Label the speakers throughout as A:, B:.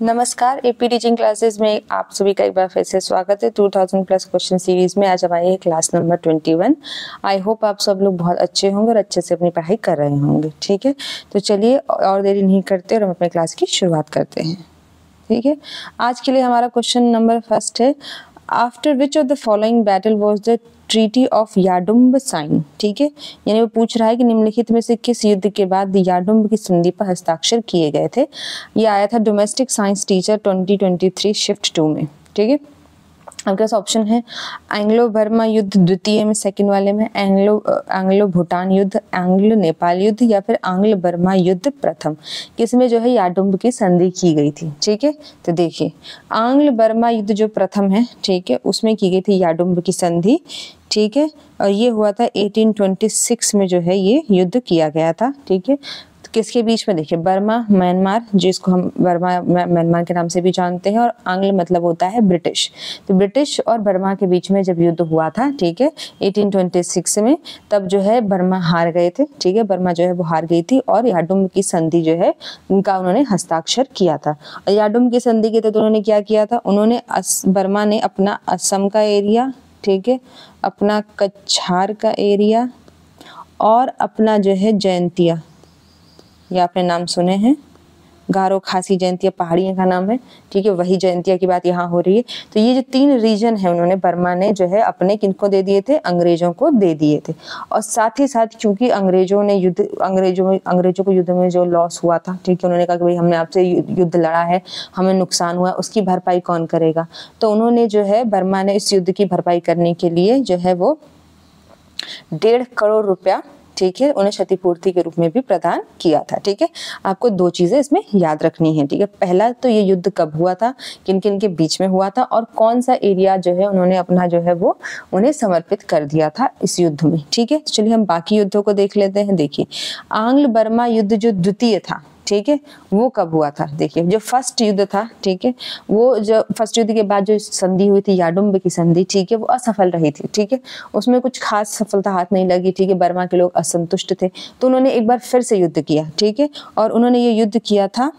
A: नमस्कार, AP teaching classes में आप सभी का एक बार फिर से स्वागत है। 2000 प्लस क्वेश्चन सीरीज में आज हमारी है क्लास नंबर 21। आई होप आप सब लोग बहुत अच्छे होंगे और अच्छे से अपनी पढ़ाई कर रहे होंगे। ठीक है, तो चलिए और देरी नहीं करते और हम अपने क्लास की शुरुआत करते हैं। ठीक है, आज के लिए हमारा क्वेश्चन नंबर फर्स्ट है, after which of the following battle was the treaty of याडुम्ब साइन। ठीक है, यानी वो पूछ रहा है कि निम्नलिखित में से किस युद्ध के बाद याडुम्ब की संधि पर हस्ताक्षर किए गए थे। ये आया था डोमेस्टिक साइंस टीचर 2023 शिफ्ट 2 में। ठीक है, आपके पास ऑप्शन है एंग्लो बर्मा युद्ध द्वितीय में, सेकंड वाले में एंग्लो भूटान युद्ध, एंग्लो नेपाल युद्ध या फिर एंग्लो बर्मा युद्ध प्रथम, किसमें जो है याडुम्ब की संधि की गई थी। ठीक है, तो देखिए एंग्लो बर्मा युद्ध जो प्रथम है, ठीक है, उसमें की गई थी याडुम्ब की संधि। ठीक है, और ये हुआ था 1826 में जो है ये युद्ध किया गया था। ठीक है, किसके बीच में, देखिए बर्मा म्यांमार, जिसको हम बर्मा म्यांमार के नाम से भी जानते हैं, और आंग्ल मतलब होता है ब्रिटिश। तो ब्रिटिश और बर्मा के बीच में जब युद्ध हुआ था, ठीक है, 1826 में, तब जो है बर्मा हार गए थे। ठीक है, बर्मा जो है वो हार गई थी और याडुम्ब की संधि जो है उनका उन्होंने हस्ताक्षर किया था। और याडुम्ब की संधि के तहत उन्होंने क्या किया था, उन्होंने बर्मा ने अपना असम का एरिया, ठीक है, अपना कछार का एरिया और अपना जो है जयंतिया, ये आपने नाम सुने हैं, गारो खासी जयंतिया पहाड़ियों का नाम है। ठीक है, वही जयंतिया की बात यहाँ हो रही है। तो ये जो 3 रीजन है उन्होंने बर्मा ने जो है अपने किनको दे दिए थे, अंग्रेजों को दे दिए थे। और साथ ही साथ क्योंकि अंग्रेजों को युद्ध में जो लॉस हुआ था, ठीक है, उन्होंने कहा कि भाई हमने आपसे युद्ध लड़ा है, हमें नुकसान हुआ, उसकी भरपाई कौन करेगा। तो उन्होंने जो है बर्मा ने इस युद्ध की भरपाई करने के लिए जो है वो 1.5 करोड़ रुपया, ठीक है, उन्हें क्षतिपूर्ति के रूप में भी प्रदान किया था। ठीक है, आपको 2 चीजें इसमें याद रखनी है। ठीक है, पहला तो ये युद्ध कब हुआ था, किन किन के बीच में हुआ था, और कौन सा एरिया जो है उन्होंने अपना जो है वो उन्हें समर्पित कर दिया था इस युद्ध में। ठीक है, तो चलिए हम बाकी युद्धों को देख लेते हैं। देखिए आंग्ल बर्मा युद्ध जो द्वितीय था, ठीक है, वो कब हुआ था। देखिए जो फर्स्ट युद्ध था, ठीक है, वो जो फर्स्ट युद्ध के बाद जो संधि हुई थी याडुम्ब की संधि, ठीक है, वो असफल रही थी। ठीक है, उसमें कुछ खास सफलता हाथ नहीं लगी। ठीक है, बर्मा के लोग असंतुष्ट थे, तो उन्होंने एक बार फिर से युद्ध किया। ठीक है, और उन्होंने ये युद्ध किया था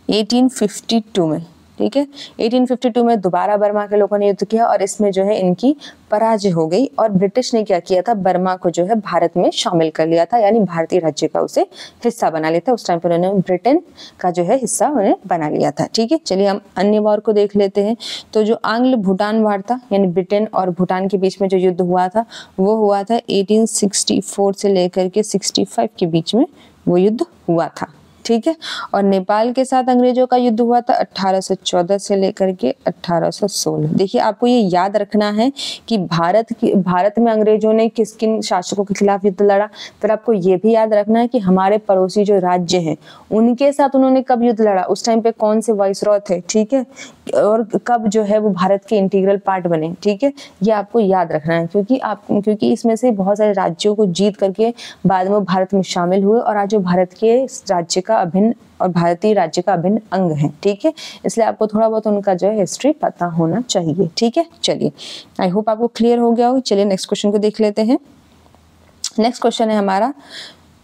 A: 1852 में। ठीक है, 1852 में दोबारा बर्मा के लोगों ने युद्ध किया और इसमें जो है इनकी पराजय हो गई। और ब्रिटिश ने क्या किया था, बर्मा को जो है भारत में शामिल कर लिया था, यानी भारतीय राज्य का उसे हिस्सा बना लिया था। उस टाइम पर उन्होंने ब्रिटेन का जो है हिस्सा उन्हें बना लिया था। ठीक है, चलिए हम अन्य वार को देख लेते हैं। तो जो आंग्ल भूटान वार था, यानी ब्रिटेन और भूटान के बीच में जो युद्ध हुआ था, वो हुआ था 1864 से लेकर के 65 के बीच में वो युद्ध हुआ था। ठीक है, और नेपाल के साथ अंग्रेजों का युद्ध हुआ था 1814 से लेकर के 1816। देखिए आपको ये याद रखना है कि भारत में अंग्रेजों ने किन शासकों के खिलाफ युद्ध लड़ा। फिर आपको ये भी याद रखना है कि हमारे पड़ोसी जो राज्य हैं उनके साथ उन्होंने कब युद्ध लड़ा, उस टाइम पे कौन से वाइसरॉय थे। ठीक है, और कब जो है वो भारत के इंटीग्रल पार्ट बने। ठीक है, ये आपको याद रखना है क्योंकि इसमें से बहुत सारे राज्यों को जीत करके बाद में भारत में शामिल हुए और आज जो भारत के राज्य का अभिन्न और भारतीय राज्य का अभिन्न अंग है। ठीक है, इसलिए आपको थोड़ा बहुत उनका जो है हिस्ट्री पता होना चाहिए। ठीक है, चलिए आई होप आपको क्लियर हो गया हो। चलिए नेक्स्ट क्वेश्चन को देख लेते हैं। नेक्स्ट क्वेश्चन है हमारा,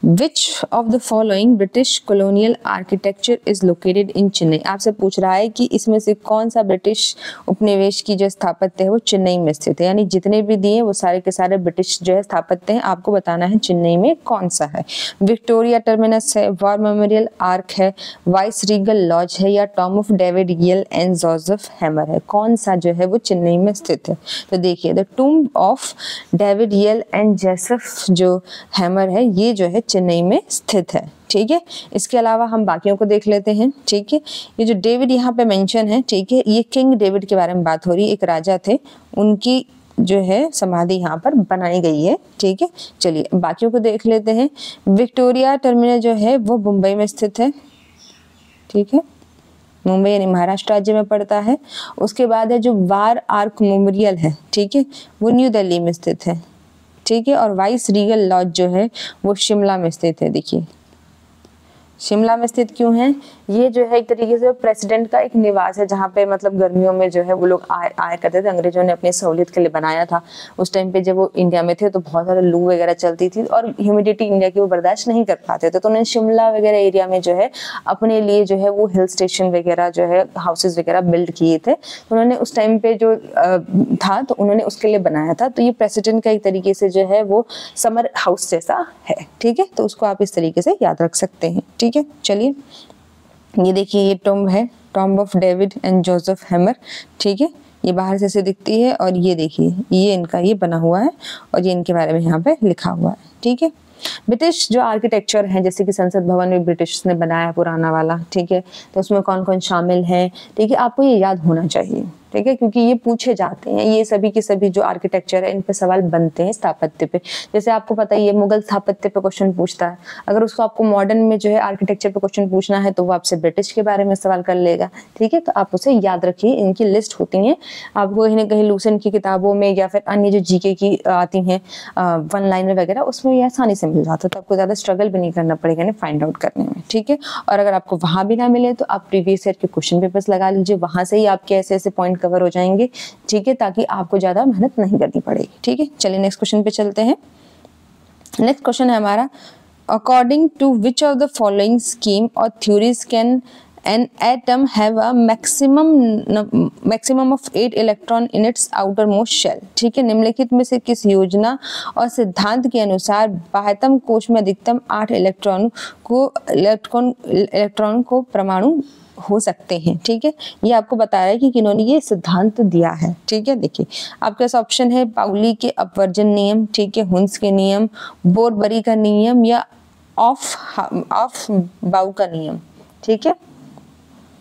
A: Which of the following British colonial architecture is located in Chennai. आपसे पूछ रहा है कि इसमें से कौन सा ब्रिटिश उपनिवेश की जो स्थापत्य है वो चेन्नई में स्थित है। यानी जितने भी दिए वो सारे के सारे ब्रिटिश जो है स्थापत्य हैं, आपको बताना है चेन्नई में कौन सा है। विक्टोरिया टर्मिनस है, वॉर मेमोरियल आर्क है, वाइस रीगल लॉज है, या Tom of David L and Joseph hammer है। कौन सा जो है वो चेन्नई में स्थित है। तो देखिए the टूम of David L and Joseph जो हैमर है, ये जो है चेन्नई में स्थित है। ठीक है, इसके अलावा हम बाकियों को देख लेते हैं। ठीक है, ये जो डेविड यहाँ पे मेंशन है, ठीक है, ये किंग डेविड के बारे में बात हो रही है, एक राजा थे, उनकी जो है समाधि यहाँ पर बनाई गई है। ठीक है, चलिए बाकियों को देख लेते हैं। विक्टोरिया टर्मिनल जो है वो मुंबई में स्थित है। ठीक है, मुंबई यानी महाराष्ट्र राज्य में पड़ता है। उसके बाद है जो वार आर्क मेमोरियल है, ठीक है, वो न्यू दिल्ली में स्थित है। ठीक है, और वाइस रीगल लॉज जो है वो शिमला में स्थित है। देखिए शिमला में स्थित क्यों है? ये जो है एक तरीके से प्रेसिडेंट का एक निवास है, जहाँ पे मतलब गर्मियों में जो है वो लोग आया करते थे। अंग्रेजों ने अपनी सहूलियत के लिए बनाया था। उस टाइम पे जब वो इंडिया में थे तो बहुत सारे लू वगैरह चलती थी और ह्यूमिडिटी इंडिया की वो बर्दाश्त नहीं कर पाते थे, तो उन्होंने शिमला वगैरह एरिया में जो है अपने लिए जो है वो हिल स्टेशन वगैरह जो है हाउसेज वगैरह बिल्ड किए थे। तो उन्होंने उस टाइम पे जो था तो उन्होंने उसके लिए बनाया था। तो ये प्रेसिडेंट का एक तरीके से जो है वो समर हाउस जैसा है, ठीक है। तो उसको आप इस तरीके से याद रख सकते हैं, ठीक है। चलिए ये देखिए, ये टॉम्ब है, tomb of David and Joseph hammer, ठीक है। ये बाहर से ऐसे दिखती है और ये देखिए ये इनका ये बना हुआ है और ये इनके बारे में यहाँ पे लिखा हुआ है, ठीक है। ब्रिटिश जो आर्किटेक्चर है, जैसे कि संसद भवन में ब्रिटिश ने बनाया पुराना वाला, ठीक है। तो उसमें कौन कौन शामिल है, ठीक है, आपको ये याद होना चाहिए, ठीक है, क्योंकि ये पूछे जाते हैं। ये सभी के सभी जो आर्किटेक्चर है इन पे सवाल बनते हैं स्थापत्य पे। जैसे आपको पता ही है मुगल स्थापत्य पे क्वेश्चन पूछता है। अगर उसको आपको मॉडर्न में जो है आर्किटेक्चर पे क्वेश्चन पूछना है तो वो आपसे ब्रिटिश के बारे में सवाल कर लेगा, ठीक है। तो आप उसे याद रखिए, इनकी लिस्ट होती है आपको कहीं ना कहीं लूसेंट की किताबों में या फिर अन्य जो जीके की आती हैं वन लाइनर वगैरह, उसमें ये आसानी से मिल जाता है। तो आपको ज्यादा स्ट्रगल भी नहीं करना पड़ेगा ना फाइंड आउट करने में, ठीक है। और अगर आपको वहां भी ना मिले तो आप प्रीवियस ईयर के क्वेश्चन पेपर्स लगा लीजिए, वहां से ही आपके ऐसे ऐसे पॉइंट कवर हो जाएंगे, ठीक है, ताकि आपको ज्यादा मेहनत नहीं करनी पड़ेगी, ठीक है। चलिए नेक्स्ट क्वेश्चन पे चलते हैं। नेक्स्ट क्वेश्चन है हमारा, according to which of the following scheme और theories can an atom have a maximum of 8 electron in its outermost shell, ठीक है। निम्नलिखित में से किस योजना और सिद्धांत के अनुसार बाह्यतम कोश में अधिकतम 8 इलेक्ट्रॉन को परमाणु हो सकते हैं, ठीक है। ये आपको बता रहा है कि किन्होंने ये सिद्धांत दिया है, ठीक है। देखिए आपके पास ऑप्शन है पाउली के अपवर्जन नियम, ठीक है, हुंस के नियम, बोरबरी का नियम या ऑफ बाउ का नियम, ठीक है।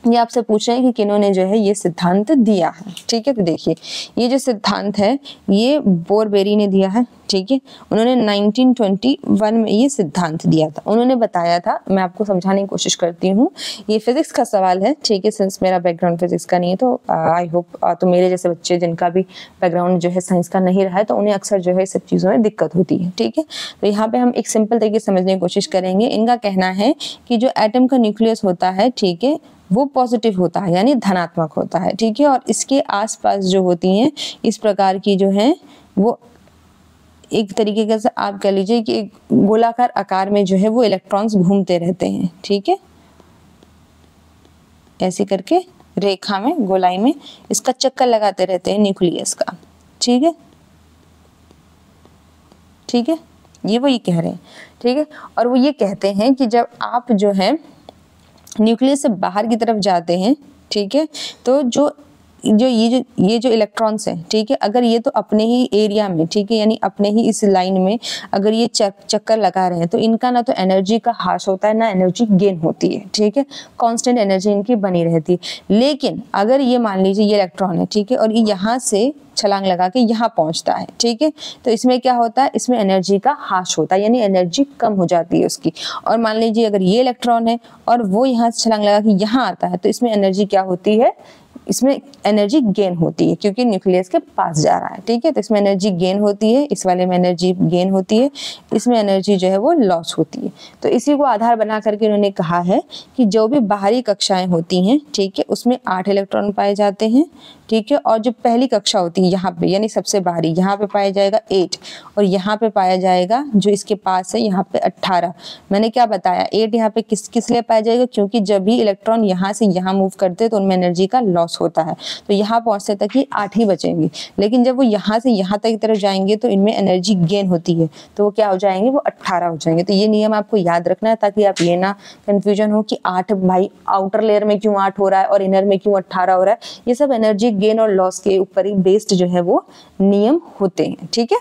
A: ये आपसे पूछ रहे हैं कि किन्होंने जो है ये सिद्धांत दिया है, ठीक है। तो देखिए ये जो सिद्धांत है ये बोरबेरी ने दिया है, ठीक है। उन्होंने 1921 में ये सिद्धांत दिया था। उन्होंने बताया था, मैं आपको समझाने की कोशिश करती हूँ, ये फिजिक्स का सवाल है, ठीक है। सिंस मेरा बैकग्राउंड फिजिक्स का नहीं है तो आई होप तो मेरे जैसे बच्चे जिनका भी बैकग्राउंड जो है साइंस का नहीं रहा है तो उन्हें अक्सर जो है सब चीज़ों में दिक्कत होती है, ठीक है। तो यहाँ पे हम एक सिंपल तरीके से समझने की कोशिश करेंगे। इनका कहना है कि जो एटम का न्यूक्लियस होता है, ठीक है, वो पॉजिटिव होता है यानी धनात्मक होता है, ठीक है। और इसके आसपास जो होती हैं इस प्रकार की जो है वो एक तरीके से आप कह लीजिए कि एक गोलाकार आकार में जो है वो इलेक्ट्रॉन्स घूमते रहते हैं, ठीक है। ऐसे करके रेखा में गोलाई में इसका चक्कर लगाते रहते हैं न्यूक्लियस का, ठीक है, ठीक है। ये वो ये कह रहे हैं, ठीक है। और वो ये कहते हैं कि जब आप जो है न्यूक्लियस से बाहर की तरफ जाते हैं, ठीक है, तो ये जो इलेक्ट्रॉन्स हैं, ठीक है, अगर ये तो अपने ही एरिया में, ठीक है, यानी अपने ही इस लाइन में अगर ये चक्कर लगा रहे हैं तो इनका ना तो एनर्जी का ह्रास होता है ना एनर्जी गेन होती है, ठीक है। कांस्टेंट एनर्जी इनकी बनी रहती है। लेकिन अगर ये मान लीजिए ये इलेक्ट्रॉन है, ठीक है, और ये यहाँ से छलांग लगा के यहाँ पहुंचता है, ठीक है, तो इसमें क्या होता है, इसमें एनर्जी का ह्रास होता है यानी एनर्जी कम हो जाती है उसकी। और मान लीजिए अगर ये इलेक्ट्रॉन है और वो यहाँ से छलांग लगा के यहाँ आता है तो इसमें एनर्जी क्या होती है, इसमें एनर्जी गेन होती है क्योंकि न्यूक्लियस के पास जा रहा है, ठीक है। तो इसमें एनर्जी गेन होती है, इस वाले में एनर्जी गेन होती है, इसमें एनर्जी जो है वो लॉस होती है। तो इसी को आधार बना करके उन्होंने कहा है कि जो भी बाहरी कक्षाएं होती हैं, ठीक है, उसमें 8 इलेक्ट्रॉन पाए जाते हैं, ठीक है। और जो पहली कक्षा होती है यहाँ पे यानी सबसे बाहरी, यहाँ पे पाया जाएगा 8 और यहाँ पे पाया जाएगा जो इसके पास है यहाँ पे 18। मैंने क्या बताया, 8 यहाँ पे किस लिए पाया जाएगा, क्योंकि जब भी इलेक्ट्रॉन यहाँ से यहाँ मूव करते हैं तो उनमें एनर्जी का लॉस होता है, तो यहाँ पहुँचने तक ही 8 ही बचेंगे। लेकिन जब वो यहाँ से यहाँ तक की तरफ जाएंगे तो इनमें एनर्जी गेन होती है, तो वो क्या हो जाएंगे, वो 18 हो जाएंगे। तो ये नियम आपको याद रखना है ताकि आप ये ना कंफ्यूजन हो कि 8 भाई आउटर लेयर में क्यों 8 हो रहा है और इनर में क्यों 18 हो रहा है। ये सब एनर्जी गेन और लॉस के ऊपर ही बेस्ड जो है वो नियम होते हैं, ठीक है।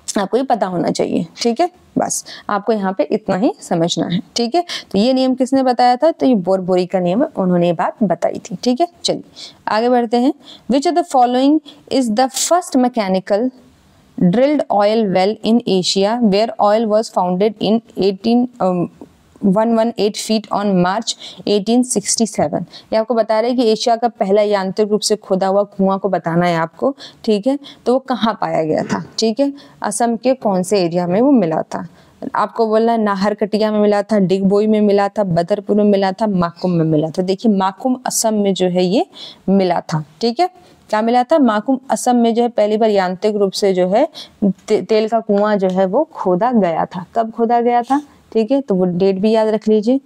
A: आपको ये पता होना चाहिए, ठीक है। बस आपको यहाँ पे इतना ही समझना है, ठीक है। तो ये नियम किसने बताया था, तो ये बोरबोरी का नियम है, उन्होंने ये बात बताई थी, ठीक है। चलिए आगे बढ़ते हैं। Which of the following is the first mechanical drilled oil well in Asia where oil was founded in 118 feet on March 1867। ये आपको बता रहे हैं कि एशिया का पहला यांत्रिक रूप से खोदा हुआ कुआं को बताना है आपको, ठीक है। तो वो कहाँ पाया गया था, ठीक है, असम के कौन से एरिया में वो मिला था। आपको बोलना है नाहरकटिया में मिला था, डिगबोई में मिला था, बदरपुर में मिला था, माकुम में मिला था। देखिए माकुम असम में जो है ये मिला था। ठीक है, क्या मिला था? माकुम असम में जो है पहली बार यांत्रिक रूप से जो है तेल का कुआं जो है वो खोदा गया था। कब खोदा गया था? ठीक है, तो वो डेट भी याद रख लीजिए,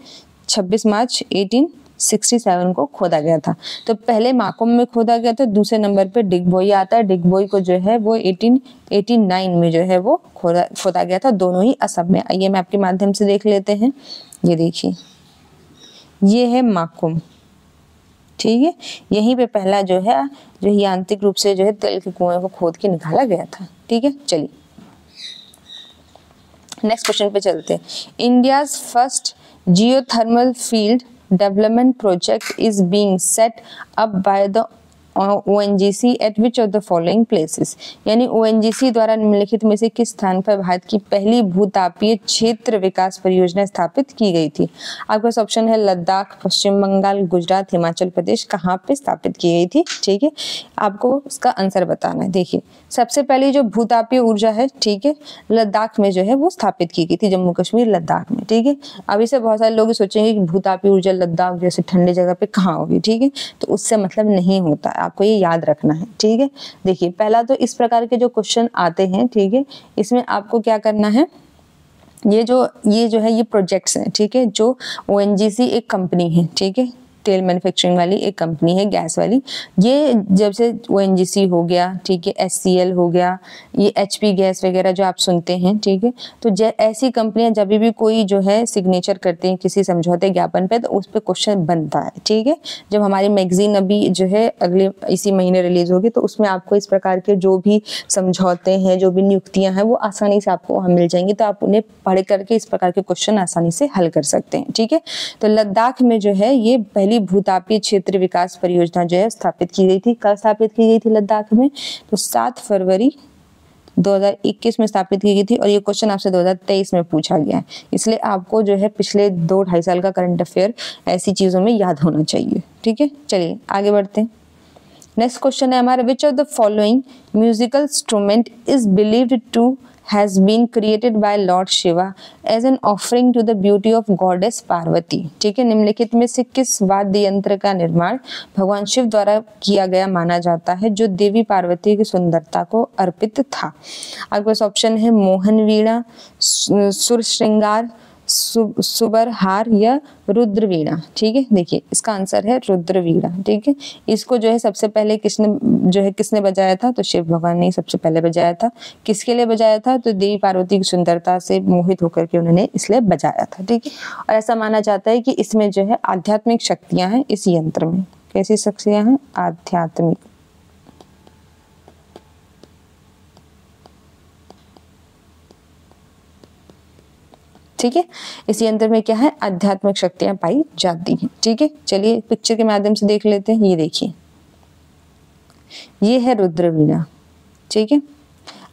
A: 26 मार्च 1867 को खोदा गया था। तो पहले माकुम में खोदा गया था, दूसरे नंबर पे डिगबोई आता है। डिगबोई को जो है वो 1889 में जो है वो खोदा गया था, दोनों ही असम में। आइए मैं आपके माध्यम से देख लेते हैं। ये देखिए, ये है माकुम। ठीक है, यहीं पे पहला जो है जो यांत्रिक रूप से जो है तेल के कुएं को खोद के निकाला गया था। ठीक है, चलिए नेक्स्ट क्वेश्चन पे चलते हैं। India's first geothermal field development project is being set up by the ONGC eight which of the following places. यानी ONGC द्वारा निम्नलिखित में से किस स्थान पर भारत की पहली भूतापीय क्षेत्र विकास परियोजना स्थापित की गई थी? आपके पास ऑप्शन है लद्दाख, पश्चिम बंगाल, गुजरात, हिमाचल प्रदेश। कहाँ पे स्थापित की गई थी? ठीक है, आपको इसका आंसर बताना है। देखिए सबसे पहली जो भूतापीय ऊर्जा है, ठीक है, लद्दाख में जो है वो स्थापित की गई थी, जम्मू कश्मीर लद्दाख में। ठीक है, अभी से बहुत सारे लोग सोचेंगे कि भूतापीय ऊर्जा लद्दाख जैसे ठंडी जगह पे कहाँ होगी। ठीक है, तो उससे मतलब नहीं होता, आपको ये याद रखना है। ठीक है, देखिए पहला तो इस प्रकार के जो क्वेश्चन आते हैं, ठीक है, इसमें आपको क्या करना है, ये जो है ये प्रोजेक्ट्स हैं। ठीक है, जो ONGC एक कंपनी है, ठीक है, तेल मैन्युफैक्चरिंग वाली एक कंपनी है, गैस वाली। ये जब से ONGC हो गया, ठीक है, SCL हो गया, ये HP गैस वगैरह जो आप सुनते हैं, ठीक है, तो ऐसी कंपनियां जब भी कोई जो है सिग्नेचर करते हैं किसी समझौते ज्ञापन पे, तो उस पर क्वेश्चन बनता है। ठीक है, जब हमारी मैगजीन अभी जो है अगले इसी महीने रिलीज होगी, तो उसमें आपको इस प्रकार के जो भी समझौते हैं, जो भी नियुक्तियां हैं, वो आसानी से आपको वहाँ मिल जाएंगी, तो आप उन्हें पढ़ करके इस प्रकार के क्वेश्चन आसानी से हल कर सकते हैं। ठीक है, तो लद्दाख में जो है ये पहली भूतापीय क्षेत्र विकास परियोजना जो है स्थापित की गई थी। कब स्थापित की गई थी लद्दाख में? तो 7 फरवरी 2021 में स्थापित की गई थी, और ये क्वेश्चन आपसे 2023 में पूछा गया है, इसलिए आपको जो है पिछले 2-2.5 साल का करंट अफेयर ऐसी चीजों में याद होना चाहिए। ठीक है, चलिए आगे बढ़ते हैं। नेक्स्ट क्वेश्चन है हमारा, which of the following musical instrument is believed to has been created by Lord Shiva as an offering to the beauty of goddess Parvati। ठीक है, निम्नलिखित में से किस वाद्य यंत्र का निर्माण भगवान शिव द्वारा किया गया माना जाता है, जो देवी पार्वती की सुंदरता को अर्पित था? आपके पास ऑप्शन है मोहन वीणा, सुर श्रृंगार, सुबरहार या रुद्र वीणा। ठीक है, देखिए इसका आंसर है रुद्र वीणा। ठीक है, इसको जो है सबसे पहले किसने बजाया था? तो शिव भगवान ने सबसे पहले बजाया था। किसके लिए बजाया था? तो देवी पार्वती की सुंदरता से मोहित होकर के उन्होंने इसलिए बजाया था। ठीक है, और ऐसा माना जाता है कि इसमें जो है आध्यात्मिक शक्तियां हैं इस यंत्र में। कैसी शक्तियां हैं? आध्यात्मिक। ठीक है, इस यंत्र में क्या है? आध्यात्मिक शक्तियां पाई जाती हैं। ठीक है, चलिए पिक्चर के माध्यम से देख लेते हैं। ये देखिए, ये है रुद्र वीणा। ठीक है,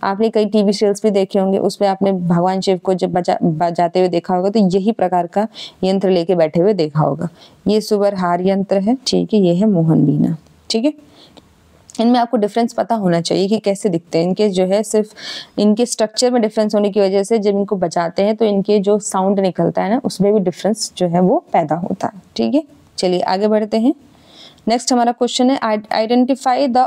A: आपने कई टीवी सीरियल्स भी देखे होंगे, उसमें आपने भगवान शिव को जब बजाते हुए देखा होगा, तो यही प्रकार का यंत्र लेके बैठे हुए देखा होगा। ये सुबरहार यंत्र है। ठीक है, ये है मोहन वीणा। ठीक है, इनमें आपको डिफरेंस पता होना चाहिए कि कैसे दिखते हैं। इनके जो है सिर्फ इनके स्ट्रक्चर में डिफरेंस होने की वजह से जब इनको बजाते हैं तो इनके जो साउंड निकलता है ना, उसमें भी डिफरेंस जो है वो पैदा होता है। ठीक है, चलिए आगे बढ़ते हैं। नेक्स्ट हमारा क्वेश्चन है, identify the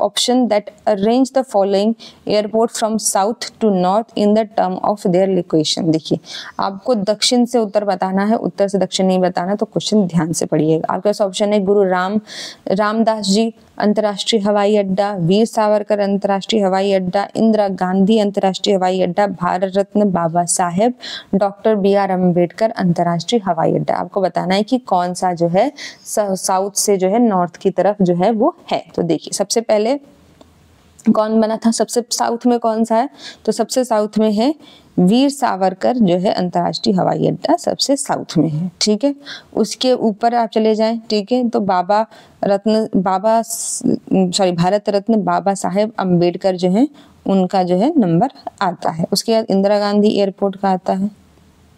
A: option that arrange the following airport from south to north in the term of their location. देखिए आपको दक्षिण से उत्तर बताना है, उत्तर से दक्षिण नहीं बताना, तो क्वेश्चन ध्यान से पढ़िएगा। आपके पास ऑप्शन है गुरु रामदास जी अंतर्राष्ट्रीय हवाई अड्डा, वीर सावरकर अंतर्राष्ट्रीय हवाई अड्डा, इंदिरा गांधी अंतर्राष्ट्रीय हवाई अड्डा, भारत रत्न बाबा साहेब डॉक्टर BR अम्बेडकर अंतर्राष्ट्रीय हवाई अड्डा। आपको बताना है कि कौन सा जो है साउथ से जो है नॉर्थ की तरफ जो है वो है। तो देखिए सबसे पहले कौन बना था? सबसे साउथ में कौन सा है? तो सबसे साउथ में है वीर सावरकर जो है अंतर्राष्ट्रीय हवाई अड्डा सबसे साउथ में है। ठीक है, उसके ऊपर आप चले जाएं, ठीक है, तो भारत रत्न बाबा साहेब अम्बेडकर जो है उनका जो है नंबर आता है। उसके बाद इंदिरा गांधी एयरपोर्ट का आता है।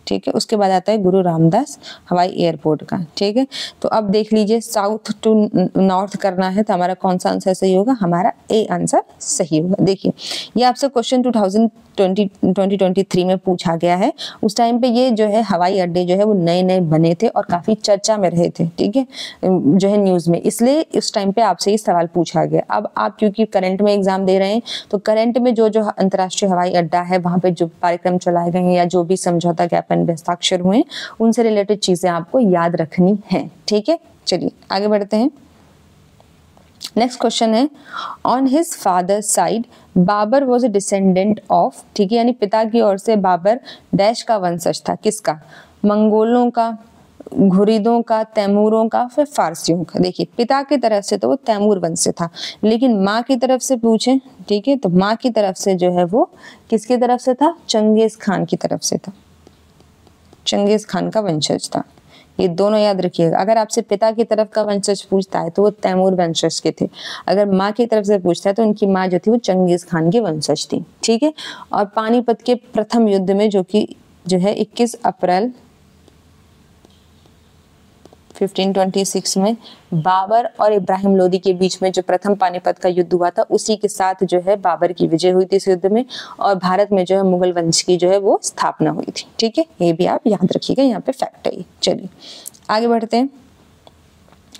A: ठीक है। उसके बाद आता है गुरु रामदास हवाई एयरपोर्ट का, ठीक है। तो अब देख लीजिए साउथ टू नॉर्थ करना है तो हमारा कौन सा आंसर सही होगा, हमारा ए आंसर सही होगा। देखिए ये आपसे क्वेश्चन 2023 में पूछा गया है। उस टाइम पे ये जो है हवाई अड्डे जो है वो नए नए बने थे और काफी चर्चा में रहे थे, ठीक है, जो है न्यूज में, इसलिए उस टाइम पे आपसे ये सवाल पूछा गया। अब आप क्योंकि करंट में एग्जाम दे रहे हैं तो करंट में जो जो अंतर्राष्ट्रीय हवाई अड्डा है वहां पे जो कार्यक्रम चलाए गए हैं या जो भी समझौता ज्ञापन पे हस्ताक्षर हुए उनसे रिलेटेड चीजें आपको याद रखनी है, ठीक है। चलिए आगे बढ़ते हैं। नेक्स्ट क्वेश्चन है, on his father side Babur was a descendant of, ठीक है, यानी पिता की ओर से बाबर डैश का वंशज था, किसका, मंगोलों का, घुरिदों का, तैमूरों का, फिर फारसियों का। देखिए पिता की तरफ से तो वो तैमूर वंश से था, लेकिन माँ की तरफ से पूछे, ठीक है, तो माँ की तरफ से जो है वो किसकी तरफ से था, चंगेज खान की तरफ से था, चंगेज खान का वंशज था। ये दोनों याद रखिएगा। अगर आपसे पिता की तरफ का वंशज पूछता है तो वो तैमूर वंशज के थे, अगर माँ की तरफ से पूछता है तो उनकी माँ जो थी वो चंगेज खान की वंशज थी, ठीक है। और पानीपत के प्रथम युद्ध में जो कि जो है 21 अप्रैल 1526 में बाबर और इब्राहिम लोदी के बीच में जो प्रथम पानीपत का युद्ध हुआ था उसी के साथ जो है बाबर की विजय हुई थी इस युद्ध में, और भारत में जो है मुगल वंश की जो है वो स्थापना हुई थी, ठीक है। ये भी आप याद रखिएगा, यहाँ पे फैक्ट है। चलिए आगे बढ़ते हैं।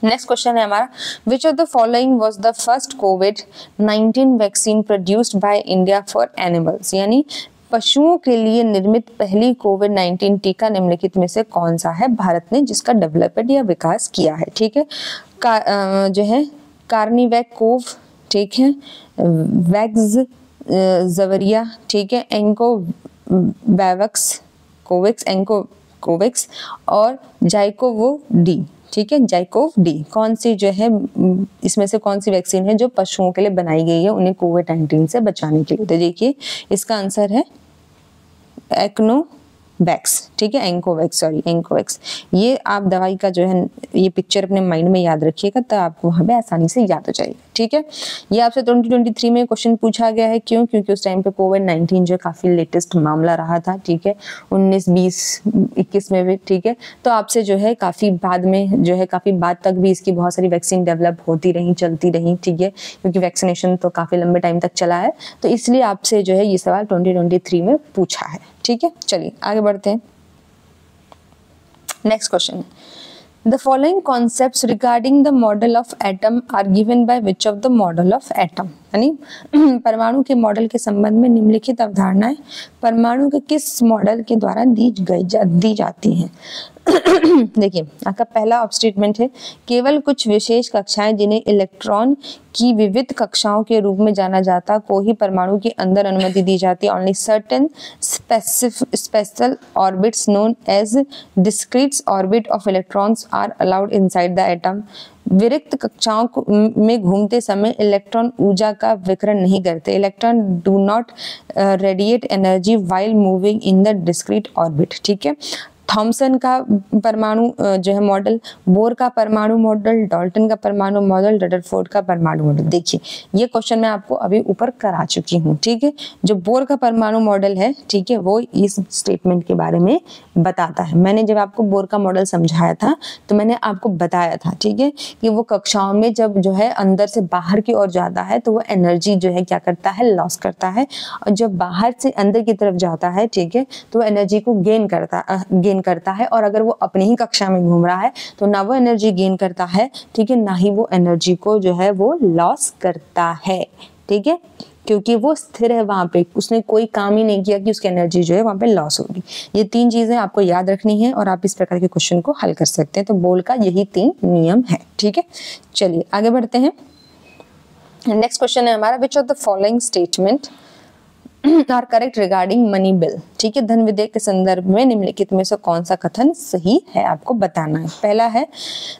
A: नेक्स्ट क्वेश्चन है हमारा, which of the following was the first covid vaccine produced by India for animals, यानी पशुओं के लिए निर्मित पहली कोविड-19 टीका निम्नलिखित में से कौन सा है भारत ने जिसका डेवलपमेंट या विकास किया है, ठीक है। जो है कार्निवैकोव, ठीक है, वैक्स जवरिया, ठीक है, एंको वैवक्स कोविक्स, एंको कोविक्स और जाइकोवो डी, ठीक है, जाइकोव डी। कौन सी जो है इसमें से कौन सी वैक्सीन है जो पशुओं के लिए बनाई गई है उन्हें कोविड-19 से बचाने के लिए, तो देखिए इसका आंसर है एक्नोवैक्स, ठीक है, एंकोवैक्स, सॉरी एंकोवैक्स। ये आप दवाई का जो है ये पिक्चर अपने माइंड में याद रखिएगा तो आपको वहाँ पे आसानी से याद हो जाएगा, ठीक है। ये आपसे 2023 में क्वेश्चन पूछा गया है, क्यों, क्योंकि उस टाइम पे कोविड-19 जो काफी लेटेस्ट मामला रहा था, ठीक है, 19, 20, 21 में भी, ठीक है। तो आपसे जो है काफी बाद में जो है काफी बाद तक भी इसकी बहुत सारी वैक्सीन डेवलप होती रही, चलती रही, ठीक है, क्योंकि वैक्सीनेशन तो काफी लंबे टाइम तक चला है, तो इसलिए आपसे जो है ये सवाल 2023 में पूछा है, ठीक है। चलिए आगे बढ़ते हैं। Next question, the following concepts regarding the model of atom are given by which of the model of atom, यानी परमाणु के मॉडल के संबंध में निम्नलिखित अवधारणाएं परमाणु के किस मॉडल के द्वारा दी जाती हैं। देखिए आपका पहला स्टेटमेंट है, केवल कुछ विशेष कक्षाएं जिन्हें इलेक्ट्रॉन की विविध कक्षाओं के रूप में जाना जाता को ही परमाणु के अंदर अनुमति दी जाती है। Only certain special orbits known as discrete orbit of electrons are allowed inside the atom. विरिक्त कक्षाओं में घूमते समय इलेक्ट्रॉन ऊर्जा का विकिरण नहीं करते। Electron do not radiate energy while moving in the discrete orbit, ठीक है। थॉमसन का परमाणु जो है मॉडल, बोर का परमाणु मॉडल, डाल्टन का परमाणु मॉडल, रदरफोर्ड का परमाणु मॉडल। देखिए ये क्वेश्चन मैं आपको अभी ऊपर करा चुकी हूँ, ठीक है। जो बोर का परमाणु मॉडल है, ठीक है, वो इस स्टेटमेंट के बारे में बताता है। मैंने जब आपको बोर का मॉडल समझाया था तो मैंने आपको बताया था, ठीक है, कि वो कक्षाओं में जब जो है अंदर से बाहर की ओर जाता है तो वो एनर्जी जो है क्या करता है, लॉस करता है, और जब बाहर से अंदर की तरफ जाता है, ठीक है, तो एनर्जी को गेन करता है। और अगर वो अपनी ही कक्षा में घूम रहा है तो ना वो एनर्जी गेन करता है, ठीक है, ना ही वो एनर्जी को जो है वो लॉस करता है, ठीक है, क्योंकि वो स्थिर है वहां पे, उसने कोई काम ही नहीं किया कि उसकी एनर्जी जो है वहां पे लॉस होगी। ये तीन चीजें आपको याद रखनी है और आप इस प्रकार के क्वेश्चन को हल कर सकते हैं। तो बोल का यही 3 नियम है, ठीक है। चलिए आगे बढ़ते हैं। नेक्स्ट क्वेश्चन है हमारा, which of the following statement are correct regarding money bill, ठीक है, धन विधेयक के संदर्भ में निम्नलिखित में से कौन सा कथन सही है आपको बताना है। पहला है,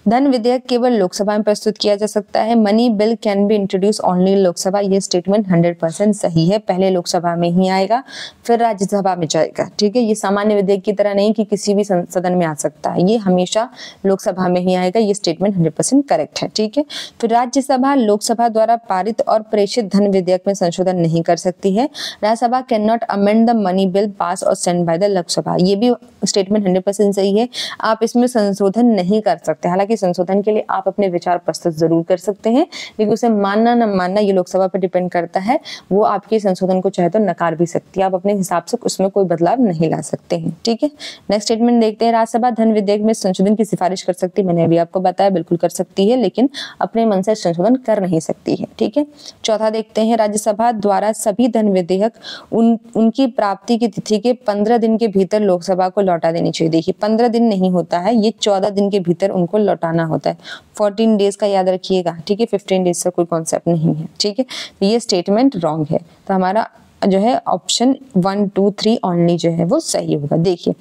A: धन विधेयक केवल लोकसभा में प्रस्तुत किया जा सकता है। Money bill can be introduce only Lok Sabha. ये स्टेटमेंट 100% सही है। पहले लोकसभा में ही आएगा फिर राज्यसभा में जाएगा, ठीक है। ये सामान्य विधेयक की तरह नहीं कि किसी भी सदन में आ सकता है, ये हमेशा लोकसभा में ही आएगा। ये स्टेटमेंट 100% करेक्ट है, ठीक है। फिर राज्यसभा लोकसभा द्वारा पारित और प्रेषित धन विधेयक में संशोधन नहीं कर सकती है। Rajya Sabha can not amend the money bill pass और सेंड बाय द लोकसभा। ये भी स्टेटमेंट 100% सही है। आप इसमें संशोधन नहीं कर सकते। हालांकि संशोधन के लिए आप अपने विचार प्रस्तुत जरूर कर सकते हैं, लेकिन उसे मानना न मानना ये लोकसभा पर डिपेंड करता है। वो आपके संशोधन को चाहे तो नकार भी सकती है, आप अपने हिसाब से उसमें कोई बदलाव नहीं ला सकते हैं। ठीक है, नेक्स्ट स्टेटमेंट देखते हैं। राज्यसभा धन विधेयक में संशोधन की सिफारिश कर सकती है। मैंने अभी आपको बताया बिल्कुल कर सकती है, लेकिन अपने मन से संशोधन कर नहीं सकती है। ठीक है, चौथा देखते हैं। राज्यसभा द्वारा सभी धन विधेयक उनकी प्राप्ति की तिथि के 15 दिन के भीतर लोकसभा को लौटा देनी चाहिए। देखिए 15 दिन नहीं होता है, ये 14 दिन के भीतर उनको लौटाना होता है। 14 डेज का याद रखिएगा। ठीक है, 15 डेज का कोई कॉन्सेप्ट नहीं है। ठीक है, तो ये स्टेटमेंट रॉन्ग है। तो हमारा जो है ऑप्शन 1, 2, 3 ओनली जो है वो सही होगा। देखिए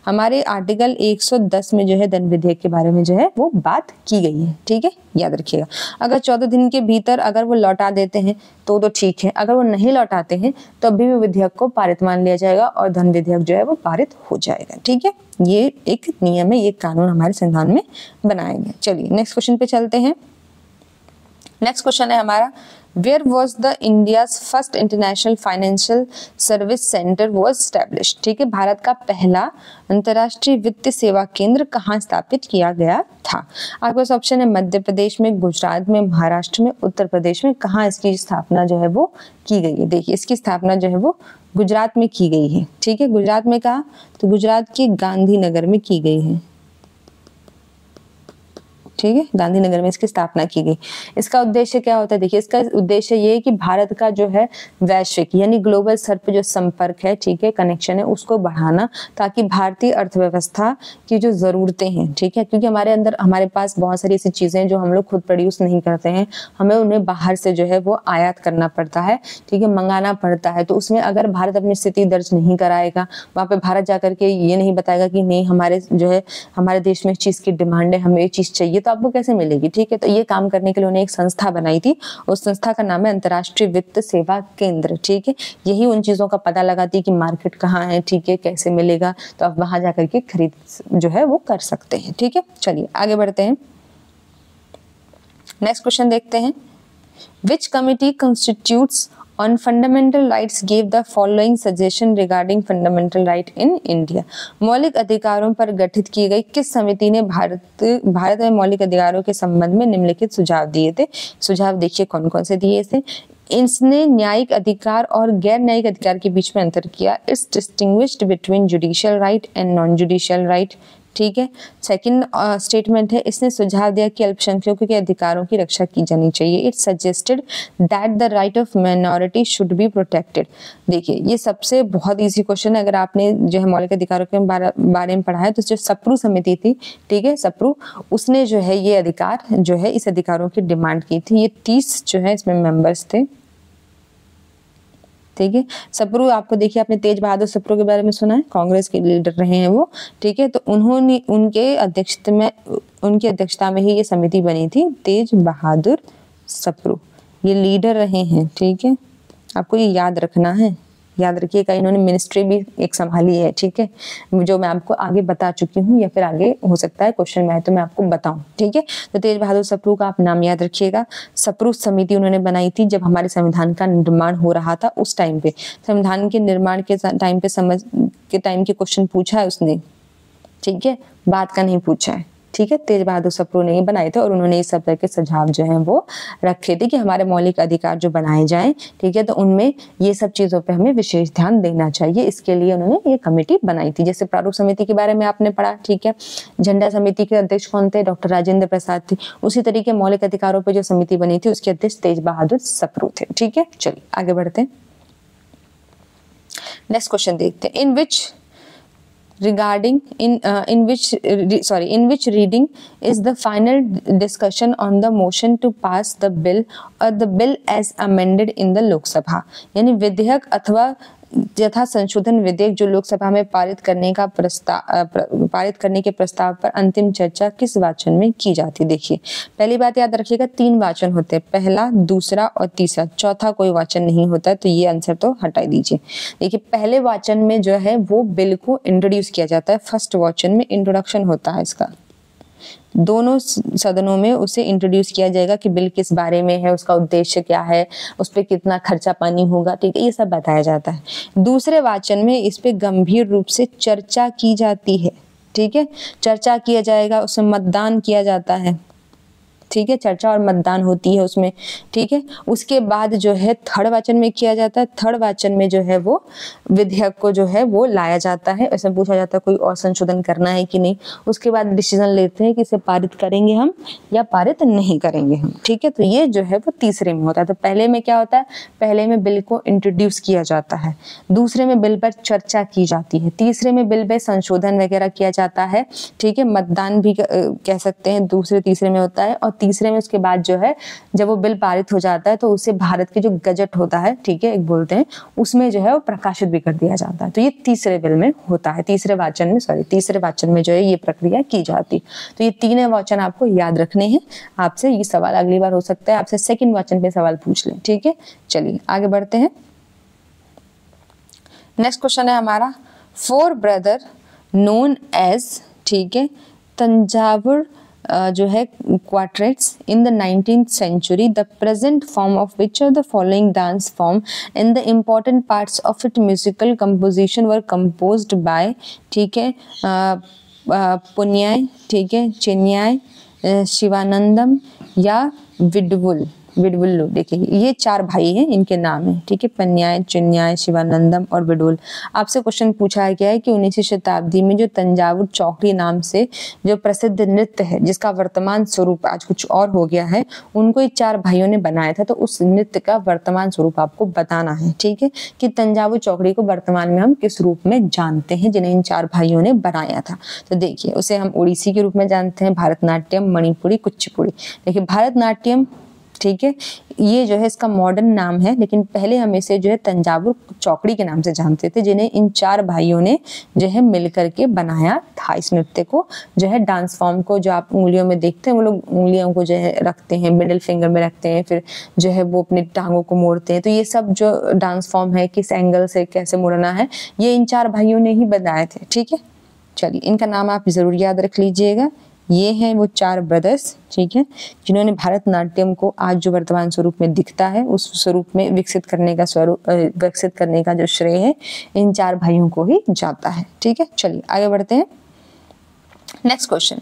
A: हमारे आर्टिकल 110 में जो है धन विधेयक के बारे में जो है वो बात की गई है। ठीक है, याद रखिएगा। अगर 14 दिन के भीतर अगर वो लौटा देते हैं तो ठीक है, अगर वो नहीं लौटाते हैं तो अभी भी विधेयक को पारित मान लिया जाएगा और धन विधेयक जो है वो पारित हो जाएगा। ठीक है, ये एक नियम है, ये कानून हमारे संविधान में बनाए गए। चलिए नेक्स्ट क्वेश्चन पे चलते हैं। नेक्स्ट क्वेश्चन है हमारा, Where was the India's first international financial service center was established? ठीक है, भारत का पहला अंतर्राष्ट्रीय वित्तीय सेवा केंद्र कहाँ स्थापित किया गया था? आपके पास ऑप्शन है मध्य प्रदेश में, गुजरात में, महाराष्ट्र में, उत्तर प्रदेश में। कहाँ इसकी स्थापना जो है वो की गई है? देखिए इसकी स्थापना जो है वो गुजरात में की गई है। ठीक है, गुजरात में कहा तो गुजरात के गांधीनगर में की गई है। ठीक है, गांधीनगर में इसकी स्थापना की गई। इसका उद्देश्य क्या होता है? देखिए इसका उद्देश्य ये है कि भारत का जो है वैश्विक यानी ग्लोबल स्तर पे जो संपर्क है, ठीक है, कनेक्शन है, उसको बढ़ाना, ताकि भारतीय अर्थव्यवस्था की जो जरूरतें हैं, ठीक है, क्योंकि हमारे पास बहुत सारी ऐसी चीजें हैं जो हम लोग खुद प्रोड्यूस नहीं करते हैं, हमें उन्हें बाहर से जो है वो आयात करना पड़ता है। ठीक है, मंगाना पड़ता है। तो उसमें अगर भारत अपनी स्थिति दर्ज नहीं कराएगा, वहां पे भारत जाकर के ये नहीं बताएगा कि नहीं हमारे जो है हमारे देश में इस चीज की डिमांड है, हमें ये चीज चाहिए, तो आपको कैसे मिलेगी? ठीक है, तो ये काम करने के लिए उन्होंने एक संस्था बनाई थी। उस संस्था का नाम है अंतर्राष्ट्रीय वित्त सेवा केंद्र। ठीक है, यही उन चीजों का पता लगाती है कि मार्केट कहाँ है, ठीक है, कैसे मिलेगा, तो आप वहां जाकर के खरीद जो है वो कर सकते हैं। ठीक है, चलिए आगे बढ़ते हैं। नेक्स्ट क्वेश्चन देखते हैं। Which committee constitutes on fundamental rights gave the following suggestion regarding fundamental right in India? मौलिक अधिकारों पर गठित की गई किस समिति ने भारत में मौलिक अधिकारों के संबंध में निम्नलिखित सुझाव दिए थे? सुझाव देखिए कौन कौन से दिए थे। इसने न्यायिक अधिकार और गैर न्यायिक अधिकार के बीच में अंतर किया। It's distinguished between judicial right and non judicial right. ठीक है, सेकंड स्टेटमेंट है, इसने सुझाव दिया कि अल्पसंख्यकों के अधिकारों की रक्षा की जानी चाहिए। It suggested that the right of minority should be protected. देखिए ये सबसे बहुत इजी क्वेश्चन है। अगर आपने जो है मौलिक अधिकारों के बारे में पढ़ा है तो जो सप्रू समिति थी, ठीक है, सप्रू, उसने जो है ये अधिकार जो है इस अधिकारों की डिमांड की थी। ये 30 जो है इसमें मेंबर्स थे। ठीक है, सप्रू, आपको देखिए आपने तेज बहादुर सप्रू के बारे में सुना है, कांग्रेस के लीडर रहे हैं वो। ठीक है, तो उन्होंने उनकी अध्यक्षता में ही ये समिति बनी थी। तेज बहादुर सप्रू ये लीडर रहे हैं। ठीक है, आपको ये याद रखना है, याद रखिएगा। इन्होंने मिनिस्ट्री भी एक संभाली है। ठीक है, जो मैं आपको आगे बता चुकी हूँ, या फिर आगे हो सकता है क्वेश्चन में आए तो मैं आपको बताऊं। ठीक है, तो तेज बहादुर सप्रू का आप नाम याद रखिएगा। सप्रू समिति उन्होंने बनाई थी जब हमारे संविधान का निर्माण हो रहा था। उस टाइम पे संविधान के निर्माण के टाइम के क्वेश्चन पूछा है उसने। ठीक है, बात का नहीं पूछा है। ठीक है, तेज बहादुर सप्रू ने ये बनाए थे और उन्होंने इस सब तरह के सुझाव जो हैं वो रखे थे कि हमारे मौलिक अधिकार जो बनाए जाएं। ठीक है, तो उनमें ये सब चीजों पे हमें विशेष ध्यान देना चाहिए। इसके लिए उन्होंने ये कमेटी बनाई थी। जैसे प्रारूप समिति के बारे में आपने पढ़ा। ठीक है, झंडा समिति के अध्यक्ष कौन थे? डॉक्टर राजेंद्र प्रसाद थे। उसी तरीके मौलिक अधिकारों पर जो समिति बनी थी उसके अध्यक्ष तेज बहादुर सप्रू थे। ठीक है, चलिए आगे बढ़ते हैं। नेक्स्ट क्वेश्चन देखते हैं। in which reading is the final discussion on the motion to pass the bill or the bill as amended in the Lok Sabha? यानी विधेयक अथवा यथा संशोधन विधेयक जो लोकसभा में पारित करने के प्रस्ताव पर अंतिम चर्चा किस वाचन में की जाती? देखिए पहली बात याद रखिएगा, 3 वाचन होते हैं, पहला, दूसरा और तीसरा। चौथा कोई वाचन नहीं होता है, तो ये आंसर तो हटा दीजिए। देखिए पहले वाचन में जो है वो बिल को इंट्रोड्यूस किया जाता है। फर्स्ट वाचन में इंट्रोडक्शन होता है इसका। दोनों सदनों में उसे इंट्रोड्यूस किया जाएगा कि बिल किस बारे में है, उसका उद्देश्य क्या है, उस पर कितना खर्चा पानी होगा, ठीक है, ये सब बताया जाता है। दूसरे वाचन में इस पे गंभीर रूप से चर्चा की जाती है, ठीक है, चर्चा किया जाएगा, उसमें मतदान किया जाता है, ठीक है, चर्चा और मतदान होती है उसमें, ठीक है। उसके बाद जो है थर्ड वाचन में किया जाता है। थर्ड वाचन में जो है वो विधेयक को जो है वो लाया जाता है, इसमें पूछा जाता है कोई और संशोधन करना है कि नहीं। उसके बाद डिसीजन लेते हैं कि इसे पारित करेंगे हम या पारित नहीं करेंगे हम, ठीक है। तो ये जो है वो तीसरे में होता है। तो पहले में क्या होता है, पहले में बिल को इंट्रोड्यूस किया जाता है, दूसरे में बिल पर चर्चा की जाती है, तीसरे में बिल पे संशोधन वगैरह किया जाता है, ठीक है, मतदान भी कह सकते हैं दूसरे तीसरे में होता है। और तीसरे में उसके बाद जो है जब वो बिल पारित हो जाता है तो उसे भारत के जो गजट होता है, ठीक है, एक बोलते हैं, उसमें जो है वो प्रकाशित भी कर दिया जाता है। तो ये तीसरे बिल में होता है, तीसरे वाचन में जो है ये प्रक्रिया की जाती। तो ये तीन वाचन आपको याद रखने हैं। आपसे ये सवाल अगली बार हो सकता है आपसे सेकंड वाचन पे सवाल पूछ लें, ठीक है। चलिए आगे बढ़ते हैं। नेक्स्ट क्वेश्चन है हमारा, 4 ब्रदर नोन एज, ठीक है, तंजावुर जो है quartets in the 19th century, the present form of which of the following dance form and the important parts of its musical composition were composed by, ठीक है, पुन्याय, ठीक है, चिन्याय, शिवानंदम या विडवुल्लू। देखिए ये 4 भाई हैं, इनके नाम है, ठीक है, पन्याय, चिन्याय, शिवानंदम और विडवुल। आपसे क्वेश्चन पूछा गया है कि 19वीं शताब्दी में जो तंजावुर चौकड़ी नाम से जो प्रसिद्ध नृत्य है, जिसका वर्तमान स्वरूप आज कुछ और हो गया है, उनको ये 4 भाइयों ने बनाया था। तो उस नृत्य का वर्तमान स्वरूप आपको बताना है, ठीक है, कि तंजावुर चौकड़ी को वर्तमान में हम किस रूप में जानते हैं, जिन्हें इन 4 भाइयों ने बनाया था। तो देखिए उसे हम ओडिसी के रूप में जानते हैं, भारतनाट्यम, मणिपुरी, कुचिपुड़ी। देखिए भारतनाट्यम, ठीक है, ये जो है इसका मॉडर्न नाम है, लेकिन पहले हम इसे जो है तंजावुर चौकड़ी के नाम से जानते थे, जिन्हें इन 4 भाइयों ने जो है मिलकर के बनाया था। इस नृत्य को जो है डांस फॉर्म को, जो आप उंगलियों में देखते हैं, वो लोग उंगलियों को जो है रखते हैं, मिडिल फिंगर में रखते हैं, फिर जो है वो अपनी टांगों को मोड़ते हैं। तो ये सब जो डांस फॉर्म है, किस एंगल से कैसे मुड़ना है, ये इन 4 भाइयों ने ही बनाए थे, ठीक है। चलिए इनका नाम आप जरूर याद रख लीजिएगा। ये हैं वो 4 ब्रदर्स, ठीक है, जिन्होंने भारतनाट्यम को आज जो वर्तमान स्वरूप में दिखता है उस स्वरूप में विकसित करने का जो श्रेय है इन 4 भाइयों को ही जाता है, ठीक है। चलिए आगे बढ़ते हैं। Next question,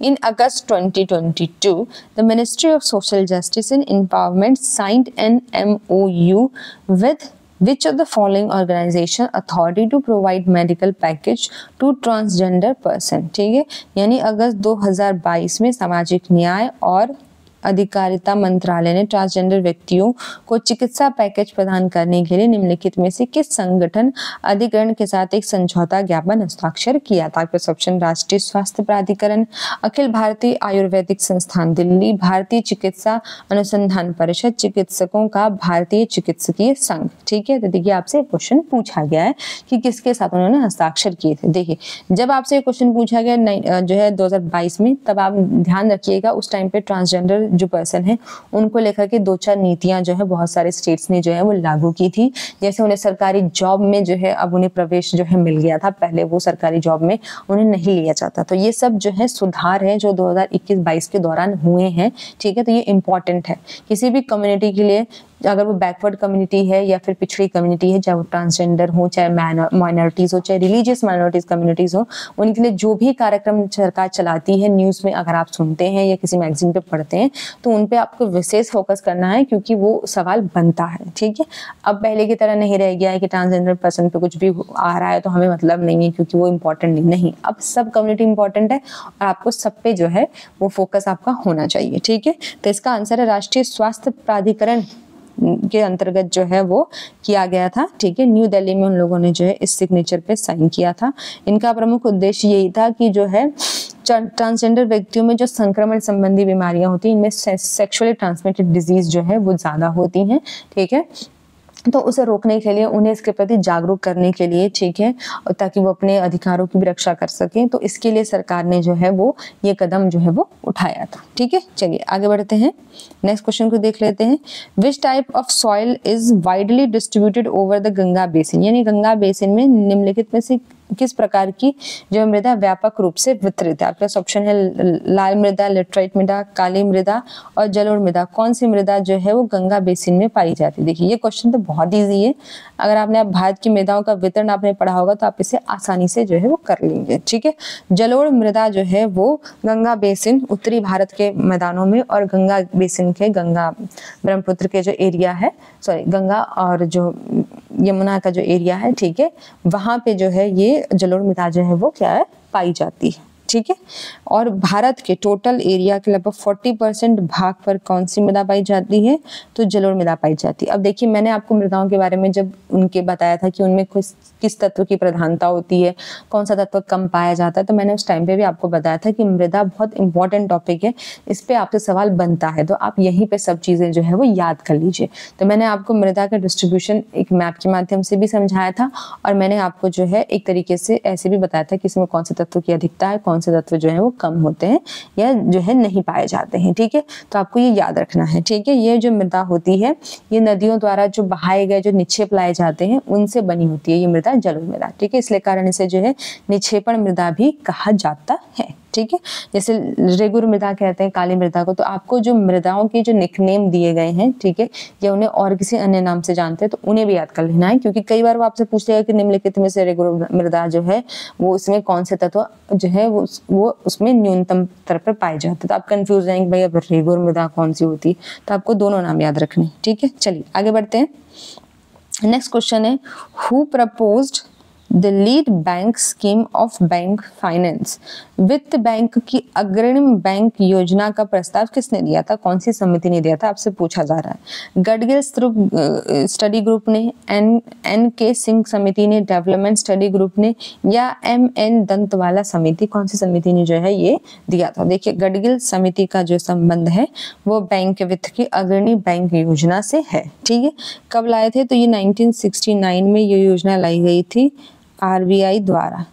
A: In August 2022, the Ministry of Social Justice and Empowerment signed an MOU with which of the following organization authority to provide medical package to transgender person, ठीक है। यानी अगस्त 2022 में सामाजिक न्याय और अधिकारिता मंत्रालय ने ट्रांसजेंडर व्यक्तियों को चिकित्सा पैकेज प्रदान करने के लिए निम्नलिखित में से किस संगठन अधिकरण के साथ एक समझौता ज्ञापन हस्ताक्षर किया था। ऑप्शन राष्ट्रीय स्वास्थ्य प्राधिकरण, अखिल भारतीय आयुर्वेदिक संस्थान दिल्ली, भारतीय चिकित्सा अनुसंधान परिषद, चिकित्सकों का भारतीय चिकित्सकीय संघ, ठीक है। तो देखिए आपसे क्वेश्चन पूछा गया है कि किसके साथ उन्होंने हस्ताक्षर किए थे। देखिए जब आपसे क्वेश्चन पूछा गया जो है 2022 में, तब आप ध्यान रखिएगा उस टाइम पे ट्रांसजेंडर जो पर्सन है उनको लेकर के 2-4 नीतियां जो है बहुत सारे स्टेट्स ने जो है वो लागू की थी। जैसे उन्हें सरकारी जॉब में जो है अब उन्हें प्रवेश जो है मिल गया था, पहले वो सरकारी जॉब में उन्हें नहीं लिया जाता। तो ये सब जो है सुधार है जो 2021-22 के दौरान हुए हैं, ठीक है। तो ये इंपॉर्टेंट है किसी भी कम्युनिटी के लिए, अगर वो बैकवर्ड कम्युनिटी है या फिर पिछड़ी कम्युनिटी है, चाहे वो ट्रांसजेंडर हो, चाहे माइनॉरिटीज हो, चाहे रिलीजियस माइनॉरिटीज कम्युनिटीज हो, उनके लिए जो भी कार्यक्रम सरकार चलाती है, न्यूज़ में अगर आप सुनते हैं या किसी मैगजीन पे पढ़ते हैं, तो उन पे आपको विशेष फोकस करना है क्योंकि वो सवाल बनता है, ठीक है। अब पहले की तरह नहीं रह गया है कि ट्रांसजेंडर पर्सन पे कुछ भी आ रहा है तो हमें मतलब नहीं है क्योंकि वो इम्पोर्टेंट नहीं, अब सब कम्युनिटी इंपॉर्टेंट है और आपको सब पे जो है वो फोकस आपका होना चाहिए, ठीक है। तो इसका आंसर है राष्ट्रीय स्वास्थ्य प्राधिकरण के अंतर्गत जो है वो किया गया था, ठीक है। न्यू दिल्ली में उन लोगों ने जो है इस सिग्नेचर पे साइन किया था। इनका प्रमुख उद्देश्य यही था कि जो है ट्रांसजेंडर व्यक्तियों में जो संक्रमण संबंधी बीमारियां होती हैं, इनमें सेक्सुअली ट्रांसमिटेड डिजीज जो है वो ज्यादा होती हैं, ठीक है। तो उसे रोकने के लिए, उन्हें इसके प्रति जागरूक करने के लिए, ठीक है, और ताकि वो अपने अधिकारों की भी रक्षा कर सकें, तो इसके लिए सरकार ने जो है वो ये कदम जो है वो उठाया था, ठीक है। चलिए आगे बढ़ते हैं, नेक्स्ट क्वेश्चन को देख लेते हैं। Which type of soil is widely distributed over the Ganga basin, यानी गंगा बेसिन में निम्नलिखित में से किस प्रकार की जो मृदा व्यापक रूप से वितरित है? आपके पास ऑप्शन है लाल मृदा, लेटराइट मृदा, काली मृदा और जलोढ़ मृदा। कौन सी मृदा जो है वो गंगा बेसिन में पाई जाती है? देखिए ये क्वेश्चन तो बहुत ईजी है। अगर आपने भारत की मृदाओं का वितरण आपने पढ़ा होगा तो आप इसे आसानी से जो है वो कर लेंगे। ठीक है, जलोढ़ मृदा जो है वो गंगा बेसिन, उत्तरी भारत के मैदानों में और गंगा बेसिन के, गंगा ब्रह्मपुत्र के जो एरिया है, सॉरी गंगा और जो यमुना का जो एरिया है, ठीक है, वहां पे जो है ये जलोढ़ मृदा जो है वो क्या है, पाई जाती है। ठीक है, और भारत के टोटल एरिया के लगभग 40% भाग पर कौन सी मृदा पाई जाती है? तो जलोढ़ मृदा पाई जाती है। अब देखिए मैंने आपको मृदाओं के बारे में जब उनके बताया था कि उनमें किस तत्व की प्रधानता होती है, कौन सा तत्व कम पाया जाता है, तो मैंने उस टाइम पे भी आपको बताया था कि मृदा बहुत इंपॉर्टेंट टॉपिक है, इस पे आपसे सवाल बनता है, तो आप यहीं पे सब चीजें जो है वो याद कर लीजिए। तो मैंने आपको मृदा का डिस्ट्रीब्यूशन एक मैप के माध्यम से भी समझाया था और मैंने आपको जो है एक तरीके से ऐसे भी बताया था कि इसमें कौन से तत्व की अधिकता है, कौन से तत्व जो है वो कम होते हैं या जो है नहीं पाए जाते हैं। ठीक है, तो आपको ये याद रखना है। ठीक है, ये जो मृदा होती है ये नदियों द्वारा जो बहाए गए जो निक्षेप लाए जाते हैं उनसे बनी होती है ये मृदा, जलोढ़ मृदा। ठीक है, इसलिए कारण इसे जो है निक्षेपण मृदा भी कहा जाता है। ठीक है, जैसे रेगुर मृदा कहते हैं काली मृदा को। तो आपको जो मृदाओं के जो निकनेम दिए गए हैं, ठीक है, या उन्हें और किसी अन्य नाम से जानते हैं तो उन्हें भी याद कर लेना है, क्योंकि कई बार वो आपसे पूछ लेगा कि निम्नलिखित में से रेगुर मृदा जो है वो उसमें कौन से तत्व जो है वो उसमें न्यूनतम स्तर पर पाए जाते हैं। तो आप कंफ्यूज जाएंगे भाई अब रेगुर मृदा कौन सी होती है, तो आपको दोनों नाम याद रखने। ठीक है, चलिए आगे बढ़ते हैं। नेक्स्ट क्वेश्चन है, who proposed the lead bank scheme of bank finance? वित्त बैंक की अग्रणी बैंक योजना का प्रस्ताव किसने दिया था? कौन सी समिति ने दिया था, आपसे पूछा जा रहा है। गडगिल स्टडी ग्रुप ने, एन के सिंह समिति ने, डेवलपमेंट स्टडी ग्रुप ने या MN दंतवाला समिति, कौन सी समिति ने जो है ये दिया था? देखिए गडगिल समिति का जो संबंध है वो बैंक वित्त की अग्रणी बैंक योजना से है। ठीक है, कब लाए थे? तो ये 1969 में ये योजना लाई गई थी RBI द्वारा।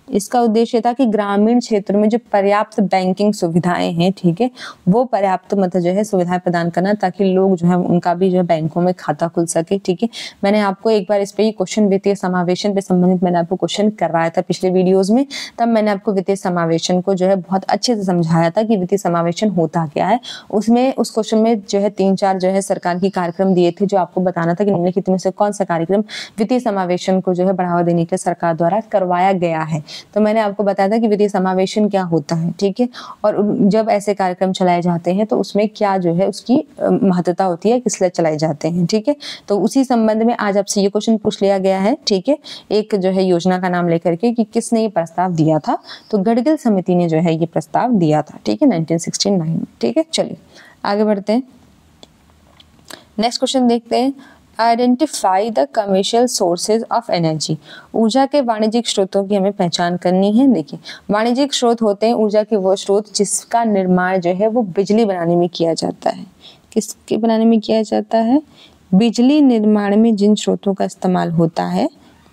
A: इसका उद्देश्य था कि ग्रामीण क्षेत्र में जो पर्याप्त बैंकिंग सुविधाएं हैं, ठीक है, वो पर्याप्त मतलब जो है सुविधाएं प्रदान करना, ताकि लोग जो है उनका भी जो है बैंकों में खाता खुल सके। ठीक है, मैंने आपको एक बार इस पे ही क्वेश्चन वित्तीय समावेशन पे संबंधित मैंने आपको क्वेश्चन करवाया था पिछले वीडियोज में। तब मैंने आपको वित्तीय समावेशन को जो है बहुत अच्छे से समझाया था कि वित्तीय समावेशन होता क्या है। उसमें उस क्वेश्चन में जो है 3-4 जो है सरकार की कार्यक्रम दिए थे, जो आपको बताना था कि निम्नलिखित में से कौन सा कार्यक्रम वित्तीय समावेशन को जो है बढ़ावा देने के सरकार द्वारा करवाया गया है। तो मैंने आपको बताया था कि वित्तीय समावेशन क्या होता है। ठीक है, और जब ऐसे कार्यक्रम चलाए जाते हैं तो उसमें क्या जो है उसकी महत्वता होती है, किस लिए चलाए जाते हैं। ठीक है, तो उसी संबंध में आज आपसे ये क्वेश्चन पूछ लिया गया है। ठीक है, एक जो है योजना का नाम लेकर के कि किसने ये प्रस्ताव दिया था, तो गडगिल समिति ने जो है ये प्रस्ताव दिया था। ठीक है, 1969 में। ठीक है, चलिए आगे बढ़ते हैं। नेक्स्ट क्वेश्चन देखते हैं, identify the commercial sources of energy. ऊर्जा के वाणिज्यिक स्रोतों की हमें पहचान करनी है। देखिए वाणिज्यिक स्रोत होते हैं ऊर्जा के वो स्रोत जिसका निर्माण जो है वो बिजली बनाने में किया जाता है। किसके बनाने में किया जाता है? बिजली निर्माण में जिन स्रोतों का इस्तेमाल होता है,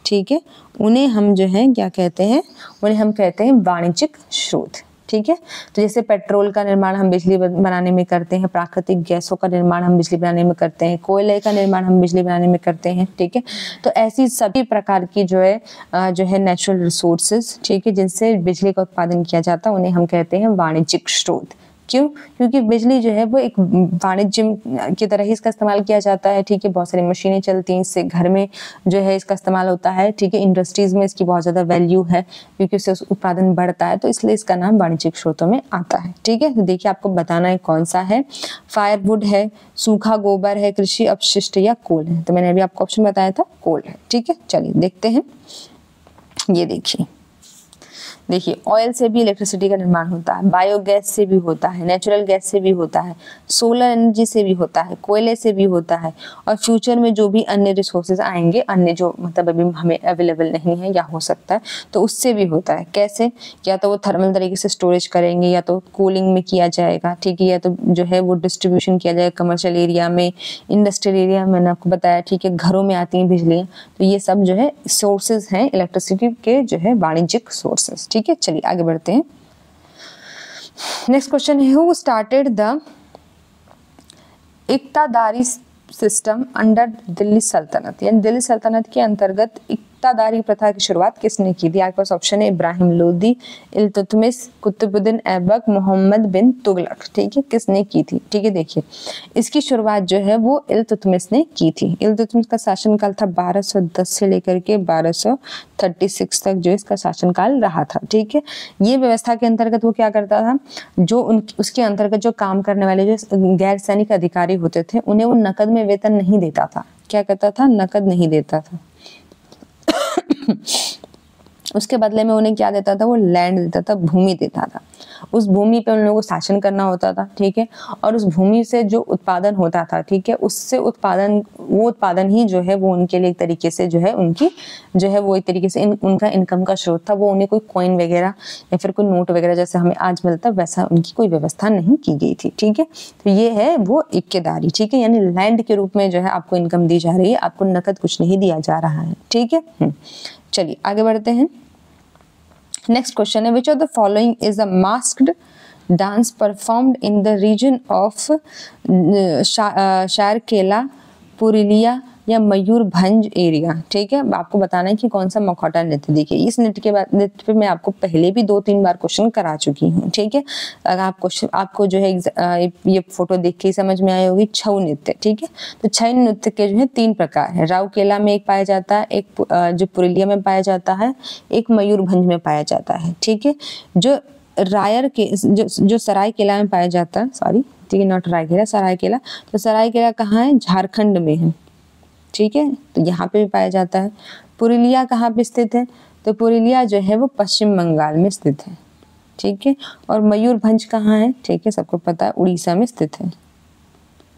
A: ठीक है, उन्हें हम जो है क्या कहते हैं? उन्हें हम कहते हैं वाणिज्यिक स्रोत। ठीक है, तो जैसे पेट्रोल का निर्माण हम बिजली बनाने में करते हैं, प्राकृतिक गैसों का निर्माण हम बिजली बनाने में करते हैं, कोयले का निर्माण हम बिजली बनाने में करते हैं। ठीक है, तो ऐसी सभी प्रकार की जो है नेचुरल रिसोर्सेज, ठीक है, जिनसे बिजली का उत्पादन किया जाता है, उन्हें हम कहते हैं वाणिज्यिक स्रोत। क्यों? क्योंकि बिजली जो है वो एक वाणिज्य की तरह ही इसका इस्तेमाल किया जाता है। ठीक है, बहुत सारी मशीनें चलती हैं, इससे घर में जो है इसका इस्तेमाल होता है। ठीक है, इंडस्ट्रीज में इसकी बहुत ज़्यादा वैल्यू है क्योंकि उससे उत्पादन बढ़ता है, तो इसलिए इसका नाम वाणिज्यिक स्रोतों में आता है। ठीक है, तो देखिए आपको बताना है कौन सा है। फायरवुड है, सूखा गोबर है, कृषि अपशिष्ट या कोल है। तो मैंने अभी आपको ऑप्शन बताया था कोल है। ठीक है, चलिए देखते हैं। ये देखिए ऑयल से भी इलेक्ट्रिसिटी का निर्माण होता है, बायोगैस से भी होता है, नेचुरल गैस से भी होता है, सोलर एनर्जी से भी होता है, कोयले से भी होता है, और फ्यूचर में जो भी अन्य रिसोर्सेज आएंगे, अन्य जो मतलब अभी हमें अवेलेबल नहीं है या हो सकता है, तो उससे भी होता है। कैसे? या तो वो थर्मल तरीके से स्टोरेज करेंगे, या तो कूलिंग में किया जाएगा। ठीक है, या तो जो है वो डिस्ट्रीब्यूशन किया जाएगा कमर्शियल एरिया में, इंडस्ट्रियल एरिया में, मैंने आपको बताया। ठीक है, घरों में आती हैं बिजलियाँ, तो ये सब जो है सोर्सेज हैं इलेक्ट्रिसिटी के, जो है वाणिज्यिक सोर्सेज। ठीक है, चलिए आगे बढ़ते हैं। नेक्स्ट क्वेश्चन है, who started the Iqtadari system under Delhi Sultanate? यानी दिल्ली सल्तनत के अंतर्गत इक्तादारी प्रथा की शुरुआत किसने की थी? आपके पास ऑप्शन है इब्राहिम लोदी, इल्तुतमिश, कुतुबुद्दीन ऐबक, मोहम्मद बिन तुगलक। ठीक है, किसने की थी? ठीक है, देखिए इसकी शुरुआत जो है वो इल्तुतमिश ने की थी। इल्तुतमिश का शासनकाल था 1210 से लेकर के 1236 तक जो इसका शासनकाल रहा था। ठीक है, ये व्यवस्था के अंतर्गत वो क्या करता था, जो उसके अंतर्गत जो काम करने वाले जो गैर सैनिक अधिकारी होते थे उन्हें वो नकद में वेतन नहीं देता था। क्या करता था? नकद नहीं देता था। उसके बदले में उन्हें क्या देता था? वो लैंड देता था, भूमि देता था। उस भूमि पे उन लोगों को शासन करना होता था। ठीक है, और उस भूमि से जो उत्पादन होता था, ठीक है, उससे उत्पादन ही जो है वो उनके लिए एक तरीके से जो है उनकी जो है वो एक तरीके से उनका इनकम का स्रोत था। वो उन्हें कोई कॉइन वगैरह या फिर कोई नोट वगैरह जैसे हमें आज मिलता है वैसा उनकी कोई व्यवस्था नहीं की गई थी। ठीक है, तो ये है वो इक्केदारी। ठीक है, यानी लैंड के रूप में जो है आपको इनकम दी जा रही है, आपको नकद कुछ नहीं दिया जा रहा है। ठीक है, चलिए आगे बढ़ते हैं। नेक्स्ट क्वेश्चन है, which of the following is a masked dance performed in the region of Saraikela, Purulia या मयूरभंज एरिया? ठीक है, आपको बताना है कि कौन सा मखौटा नृत्य। देखिए इस नृत्य पे मैं आपको पहले भी 2-3 बार क्वेश्चन करा चुकी हूँ। ठीक है, अगर आपको जो है ये फोटो देख के ही समझ में आई होगी, छऊ नृत्य। ठीक है, तो छऊ नृत्य के जो है 3 प्रकार है। राउरकेला में एक पाया जाता है, एक जो पुरुलिया में पाया जाता है, एक मयूरभंज में पाया जाता है। ठीक है, जो सरायकेला में पाया जाता है, सॉरी ठीक है, नॉट रायकेला, सरायकेला। तो सरायकेला कहाँ है? झारखंड में है। ठीक है, तो यहाँ पे भी पाया जाता है। पुरुलिया कहाँ पे स्थित है? तो पुरुलिया जो है वो पश्चिम बंगाल में स्थित है। ठीक है, और मयूरभंज कहाँ है? ठीक है, सबको पता है, उड़ीसा में स्थित है।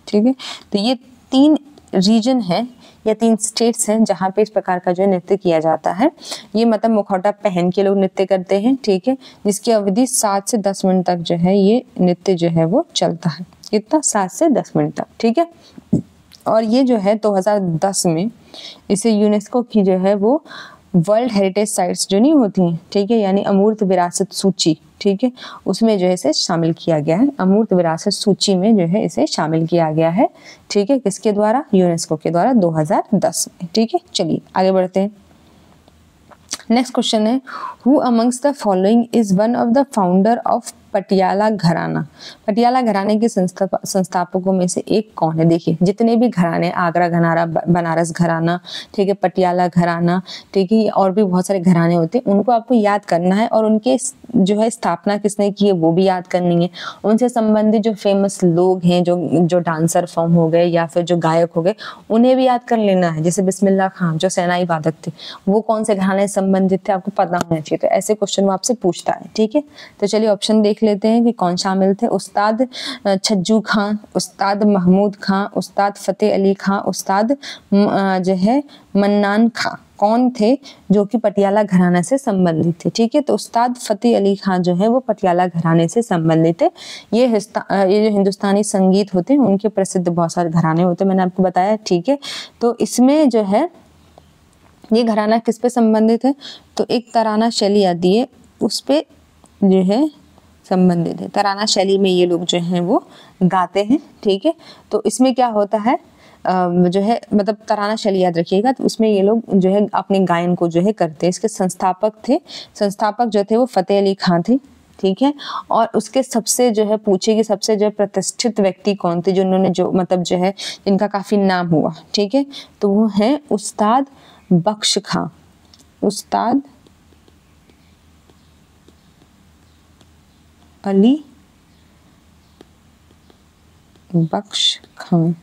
A: ठीक है, तो ये 3 रीजन है या 3 स्टेट्स हैं जहाँ पे इस प्रकार का जो है नृत्य किया जाता है। ये मतलब मुखौटा पहन के लोग नृत्य करते हैं। ठीक है, जिसकी अवधि 7 से 10 मिनट तक जो है ये नृत्य जो है वो चलता है। कितना? 7 से 10 मिनट तक। ठीक है, और ये जो है 2010 में इसे यूनेस्को की जो है वो वर्ल्ड हेरिटेज साइट्स जो नहीं होती हैं, ठीक है, यानी अमूर्त विरासत सूची, ठीक है, उसमें जो है इसे शामिल किया गया है। अमूर्त विरासत सूची में जो है इसे शामिल किया गया है। ठीक है, किसके द्वारा? यूनेस्को के द्वारा 2010 में। ठीक है, चलिए आगे बढ़ते हैं। नेक्स्ट क्वेश्चन है, who amongst the following is one of the founder of Patiala घराना? पटियाला घराने के संस्थापकों में से एक कौन है? देखिए जितने भी घराने, आगरा घराना, बनारस घराना, ठीक है, पटियाला घराना, ठीक है, और भी बहुत सारे घराने होते हैं, उनको आपको याद करना है और उनके जो है स्थापना किसने की है वो भी याद करनी है। उनसे संबंधित जो फेमस लोग हैं, जो डांसर फॉर्म हो गए या फिर जो गायक हो गए, उन्हें भी याद कर लेना है। जैसे बिस्मिल्लाह खान जो सेनाई वादक थे, वो कौन से घराने से संबंधित थे, आपको पता होना चाहिए। तो ऐसे क्वेश्चन वो आपसे पूछता है। ठीक है, तो चलिए ऑप्शन देख लेते हैं कि कौन शामिल थे। उस्ताद छज्जू खां, उस्ताद महमूद खां, उस्ताद फतेह अली खां, उस्ताद जो है मन्नान खां, कौन थे जो कि पटियाला घराना से संबंधित थे? ठीक है, तो उस्ताद फतेह अली खान जो है वो पटियाला घराने से संबंधित है। ये जो हिंदुस्तानी संगीत होते हैं उनके प्रसिद्ध बहुत सारे घराने होते हैं, मैंने आपको बताया। ठीक है, तो इसमें जो है ये घराना किस पे संबंधित है? तो एक तराना शैली आती है उस पे जो है संबंधित है। तराना शैली में ये लोग जो हैं वो गाते हैं। ठीक है, तो इसमें क्या होता है जो है मतलब तराना शैली याद रखिएगा। तो उसमें ये लोग जो है अपने गायन को जो है करते हैं। इसके संस्थापक जो थे वो फतेह अली खां थे। ठीक है, और उसके सबसे जो है पूछेगी सबसे जो प्रतिष्ठित व्यक्ति कौन थे, जिन्होंने जो मतलब जो है जिनका काफी नाम हुआ। ठीक है, तो वो है उस्ताद बख्श खां। उस्ताद अली बख्श खान।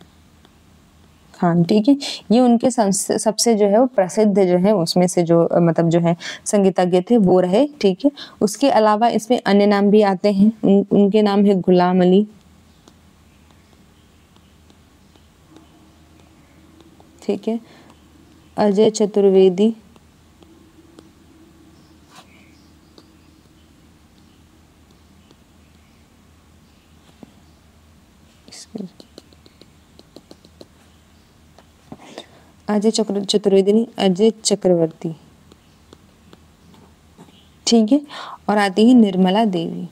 A: ठीक है, ये उनके सबसे जो है वो प्रसिद्ध जो है उसमें से जो मतलब जो है संगीतज्ञ थे वो रहे। ठीक है, उसके अलावा इसमें अन्य नाम भी आते हैं। उनके नाम है गुलाम अली, ठीक है, अजय चतुर्वेदी, अजय चतुर्वेदी नहीं, अजय चक्रवर्ती। ठीक है, और आती है निर्मला देवी।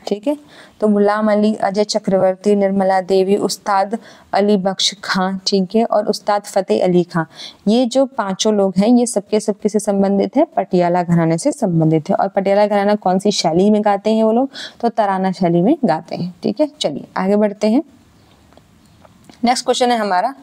A: ठीक है। तो गुलाम अली, अजय चक्रवर्ती, निर्मला देवी, उस्ताद अली बख्श खां, ठीक है, और उस्ताद फतेह अली खां, ये जो पांचों लोग हैं ये सबके सबके से संबंधित है, पटियाला घराने से संबंधित है। और पटियाला घराना कौन सी शैली में गाते हैं वो लोग, तो तराना शैली में गाते हैं, ठीक है। चलिए आगे बढ़ते हैं। नेक्स्ट क्वेश्चन है हमारा,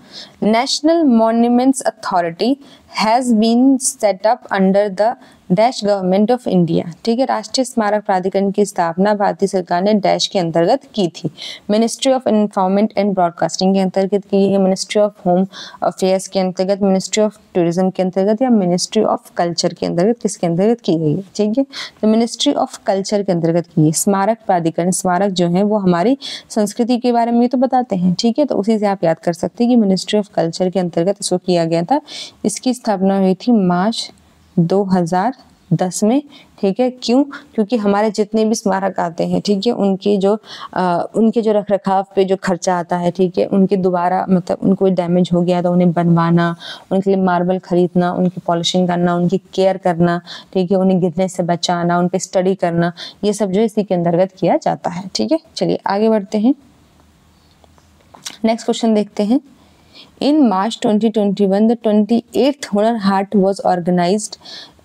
A: national monuments authority has been set up under the dash government of India, ठीक है। राष्ट्रीय स्मारक प्राधिकरण की स्थापना भारतीय सरकार ने डैश के अंतर्गत की थी। Ministry of informant and broadcasting के अंतर्गत की है, मिनिस्ट्री ऑफ होम अफेयर्स के अंतर्गत, मिनिस्ट्री ऑफ टूरिज्म के अंतर्गत, या मिनिस्ट्री ऑफ कल्चर के अंतर्गत, किसके अंतर्गत की गई है, ठीक है। तो मिनिस्ट्री ऑफ कल्चर के अंतर्गत की है। स्मारक प्राधिकरण, स्मारक जो है वो हमारी संस्कृति के बारे में तो बताते हैं, ठीक है, तो उसी से आप याद कर सकते हैं कि मिनिस्ट्री ऑफ कल्चर के अंतर्गत इसको किया गया था। इसकी स्थापना हुई थी मार्च 2010 में, ठीक है। क्यों? क्योंकि हमारे जितने भी स्मारक आते हैं, ठीक है, उनके जो रख रखाव पे जो खर्चा आता है, ठीक है, उनके दोबारा मतलब उनको डैमेज हो गया तो उन्हें बनवाना, उनके लिए मार्बल खरीदना, उनकी पॉलिशिंग करना, उनकी केयर करना, ठीक है, उन्हें गिरने से बचाना, उन पे स्टडी करना, ये सब जो इसी के अंतर्गत किया जाता है, ठीक है। चलिए आगे बढ़ते हैं। नेक्स्ट क्वेश्चन देखते हैं। In March 2021, the 28th Hunar Haat was organized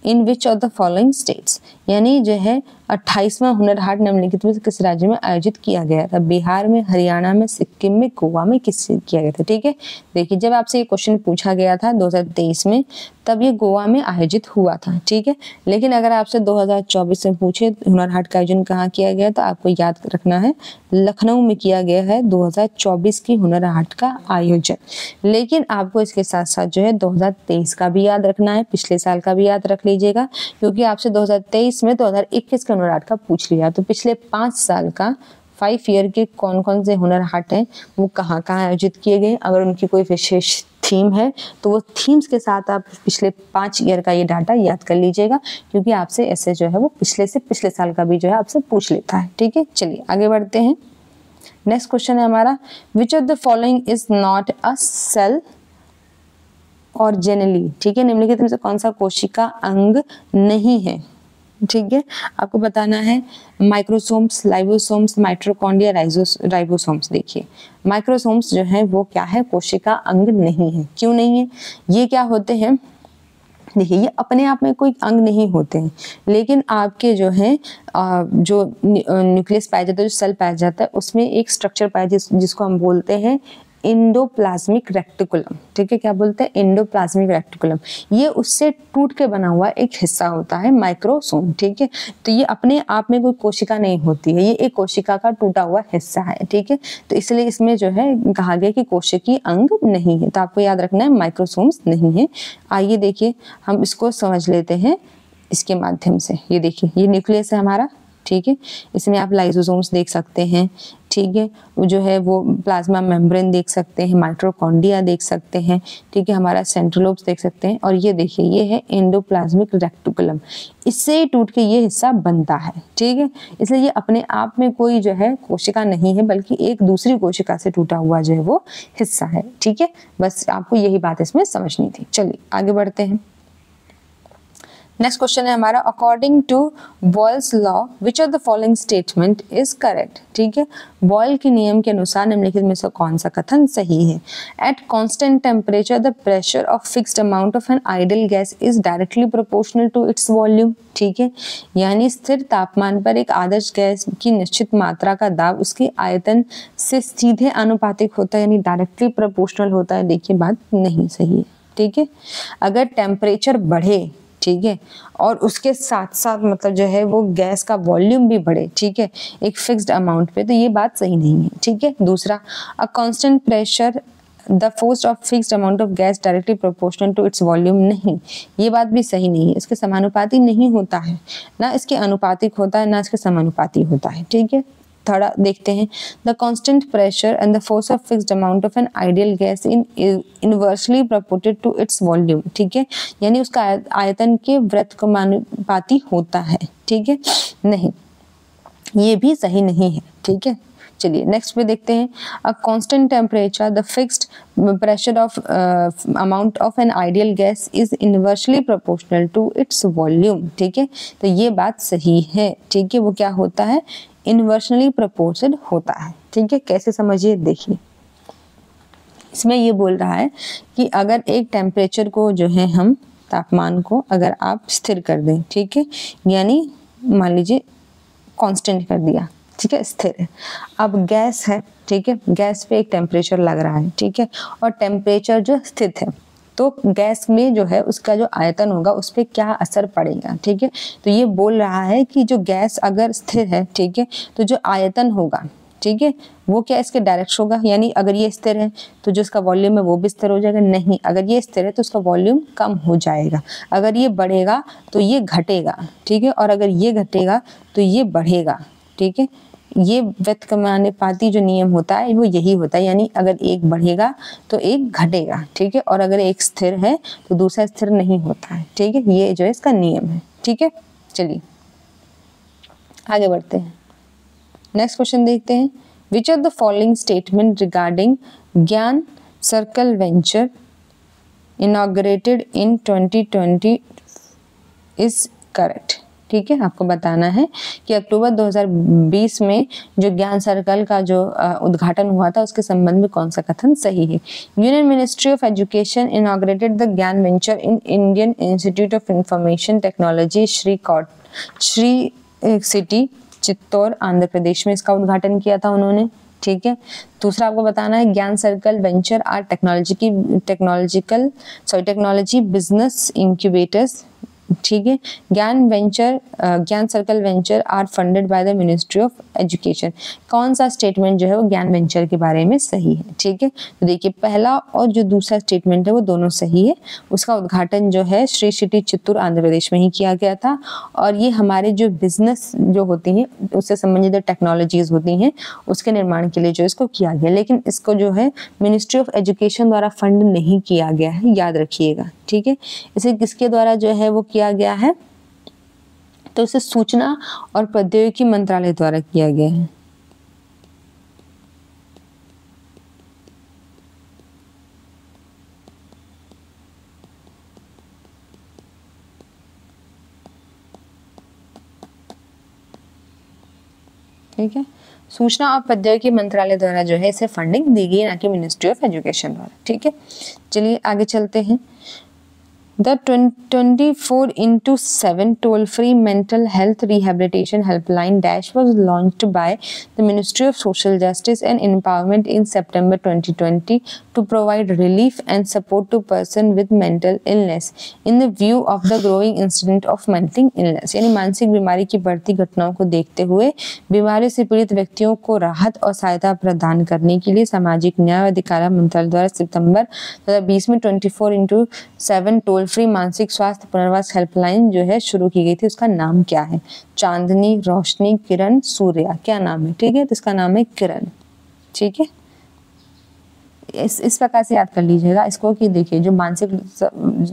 A: in which of the following states? यानी जो है 28वां हुनर हाट निम्नलिखित में से किस राज्य में आयोजित किया गया था? बिहार में, हरियाणा में, सिक्किम में, गोवा में, किस किया गया था, ठीक है। देखिए जब आपसे ये क्वेश्चन पूछा गया था 2023 में, तब ये गोवा में आयोजित हुआ था, ठीक है। लेकिन अगर आपसे 2024 में पूछे हुनर हाट का आयोजन कहाँ किया गया, तो आपको याद रखना है लखनऊ में किया गया है 2024 की हुनर हाट का आयोजन। लेकिन आपको इसके साथ साथ जो है 2023 का भी याद रखना है, पिछले साल का भी याद रख लीजिएगा, क्योंकि आपसे 2023 में 2021 का हुनर हाट का पूछ लिया। तो पिछले 5 साल का 5 ईयर के कौन कौन से हुनर हाट हैं, वो कहाँ कहाँ आयोजित किए गए, अगर उनकी कोई विशेष थीम है तो वो थीम्स के साथ आप पिछले 5 ईयर का ये डाटा याद कर लीजिएगा, क्योंकि आपसे ऐसे जो है वो पिछले से पिछले साल का भी जो है आपसे पूछ लेता है, ठीक है। चलिए आगे बढ़ते हैं। नेक्स्ट क्वेश्चन है हमारा, which of the following is not a cell organelle, ठीक है, निम्नलिखित में से कौन सा कोशिका अंग नहीं है, ठीक है। आपको बताना है माइक्रोसोम्स, लाइबोसोम्स, माइटोकॉन्ड्रिया, राइबोसोम्स। देखिए माइक्रोसोम्स जो है वो क्या है, कोशिका अंग नहीं है। क्यों नहीं है? ये क्या होते हैं, देखिए ये अपने आप में कोई अंग नहीं होते हैं, लेकिन आपके जो है जो न्यूक्लियस पाया जाता है, जो सेल पाया जाता है, उसमें एक स्ट्रक्चर पाया जिसको हम बोलते हैं इंडोप्लाज्मिक रेक्टिकुलम, ठीक है। क्या बोलते हैं? Endoplasmic reticulum. ये उससे टूट के बना हुआ एक हिस्सा होता है माइक्रोसोम, ठीक है। तो ये अपने आप में कोई कोशिका नहीं होती है, ये एक कोशिका का टूटा हुआ हिस्सा है, ठीक है। तो इसलिए इसमें जो है कहा गया कि कोशिकीय अंग नहीं है, तो आपको याद रखना है माइक्रोसोम्स नहीं है। आइए देखिए हम इसको समझ लेते हैं इसके माध्यम से। ये देखिए ये न्यूक्लियस है हमारा, ठीक है, इसमें आप लाइसोसोम्स देख सकते हैं, ठीक है, वो जो है वो प्लाज्मा मेम्ब्रेन देख सकते हैं, माइटोकॉन्ड्रिया देख सकते हैं, ठीक है, हमारा सेंट्रोलोब्स देख सकते हैं, और ये देखिए ये है एंडोप्लाज्मिक रेक्टिकुलम, इससे टूट के ये हिस्सा बनता है, ठीक है। इसलिए ये अपने आप में कोई जो है कोशिका नहीं है, बल्कि एक दूसरी कोशिका से टूटा हुआ जो है वो हिस्सा है, ठीक है। बस आपको यही बात इसमें समझनी थी। चलिए आगे बढ़ते हैं। नेक्स्ट क्वेश्चन है हमारा, according to Boyle's law which of the following statement is correct, ठीक है। बॉयल के नियम के अनुसार निम्नलिखित में से कौन सा कथन सही है? At constant temperature the pressure of fixed amount of an ideal gas is directly proportional to its volume, ठीक है। यानी स्थिर तापमान पर एक आदर्श गैस की निश्चित मात्रा का दाब उसके आयतन से सीधे आनुपातिक होता है, यानी डायरेक्टली प्रोपोर्शनल होता है। देखिए बात नहीं सही है, ठीक है। अगर टेम्परेचर बढ़े, ठीक है, और उसके साथ साथ मतलब जो है वो गैस का वॉल्यूम भी बढ़े, ठीक है, एक फिक्स्ड अमाउंट पे, तो ये बात सही नहीं है, ठीक है। दूसरा, a constant pressure the force of fixed amount of gas directly proportional to its volume, नहीं, ये बात भी सही नहीं है। इसके समानुपाती नहीं होता है, ना इसके अनुपातिक होता है, ना इसके समानुपाती होता है, ठीक है। थोड़ा देखते हैं, the constant pressure and the force of fixed amount of an ideal gas inversely proportioned to its volume, ठीक है, यानी उसका आयतन के व्युत्क्रमानुपाती होता है, ठीक है, नहीं, ये भी सही नहीं है, ठीक है। चलिए नेक्स्ट पे देखते हैं, a constant temperature the fixed pressure of amount of an ideal gas is inversely proportional to its volume. ठीक है, तो ये बात सही है। ठीक है, वो क्या होता है, इनवर्सली प्रोपोर्शनल होता है। ठीक है, कैसे समझिए, देखिए इसमें ये बोल रहा है कि अगर एक टेम्परेचर को जो है हम तापमान को अगर आप स्थिर कर दें, ठीक है, यानी मान लीजिए कांस्टेंट कर दिया, ठीक है, स्थिर है। अब गैस है, ठीक है, गैस पे एक टेम्परेचर लग रहा है, ठीक है, और टेम्परेचर जो स्थित है, तो गैस में जो है उसका जो आयतन होगा उस पर क्या असर पड़ेगा। ठीक है, तो ये बोल रहा है कि जो गैस अगर स्थिर है, ठीक है, तो जो आयतन होगा, ठीक है, वो क्या इसके डायरेक्ट होगा, यानी अगर ये स्थिर है तो जो इसका वॉल्यूम है वो भी स्थिर हो जाएगा। नहीं, अगर ये स्थिर है तो उसका वॉल्यूम कम हो जाएगा। अगर ये बढ़ेगा तो ये घटेगा। ठीक है, और अगर ये घटेगा तो ये बढ़ेगा। ठीक है, ये व्युत्क्रमानुपाती जो नियम होता है वो यही होता है, यानी अगर एक बढ़ेगा तो एक घटेगा। ठीक है, और अगर एक स्थिर है तो दूसरा स्थिर नहीं होता है। ठीक है, ये जो है इसका नियम है। ठीक है, चलिए आगे बढ़ते हैं, नेक्स्ट क्वेश्चन देखते हैं। Which of the following statement regarding Gyan circle venture inaugurated in 2020 is correct. ठीक है, आपको बताना है कि अक्टूबर 2020 में जो ज्ञान सर्कल का जो उद्घाटन हुआ था उसके संबंध में कौन सा कथन सही है। Union ministry of education inaugurated the Gyan venture in Indian institute of information technology Sri city Chittoor Andhra Pradesh में इसका उद्घाटन किया था उन्होंने। ठीक है, दूसरा आपको बताना है Gyan circle venture are technology business incubators. ठीक है, Gyan circle venture are funded by the ministry of education. कौन सा स्टेटमेंट जो है वो ज्ञान वेंचर के बारे में सही है। ठीक है, तो देखिए पहला और जो दूसरा स्टेटमेंट है वो दोनों सही है। उसका उद्घाटन जो है श्री सिटी चित्तौड़ आंध्र प्रदेश में ही किया गया था, और ये हमारे जो बिजनेस जो होती हैं उससे संबंधित जो टेक्नोलॉजीज होती हैं उसके निर्माण के लिए जो इसको किया गया, लेकिन इसको जो है मिनिस्ट्री ऑफ एजुकेशन द्वारा फंड नहीं किया गया है, याद रखिएगा। ठीक है, इसे किसके द्वारा जो है वो किया गया है, तो इसे सूचना और प्रौद्योगिकी मंत्रालय द्वारा किया गया है। ठीक है, सूचना और प्रौद्योगिकी मंत्रालय द्वारा जो है इसे फंडिंग दी गई, ना कि मिनिस्ट्री ऑफ एजुकेशन द्वारा। ठीक है, चलिए आगे चलते हैं। The 24/7 toll-free mental health rehabilitation helpline dash was launched by the Ministry of Social Justice and Empowerment in September 2020 to provide relief and support to persons with mental illness in the view of the growing incidence of mental illness। यानी मानसिक बीमारी की बढ़ती घटनाओं को देखते हुए बीमारी से पीड़ित व्यक्तियों को राहत और सहायता प्रदान करने के लिए सामाजिक न्याय और अधिकारिता मंत्रालय द्वारा सितंबर 2020 में 24/7 टोल फ्री मानसिक स्वास्थ्य पुनर्वास हेल्पलाइन जो है शुरू की गई थी। उसका नाम क्या है, चांदनी, रोशनी, किरण, सूर्या, क्या नाम है। ठीक है, तो इसका नाम है किरण। ठीक है, इस प्रकार से याद कर लीजिएगा इसको कि देखिए जो मानसिक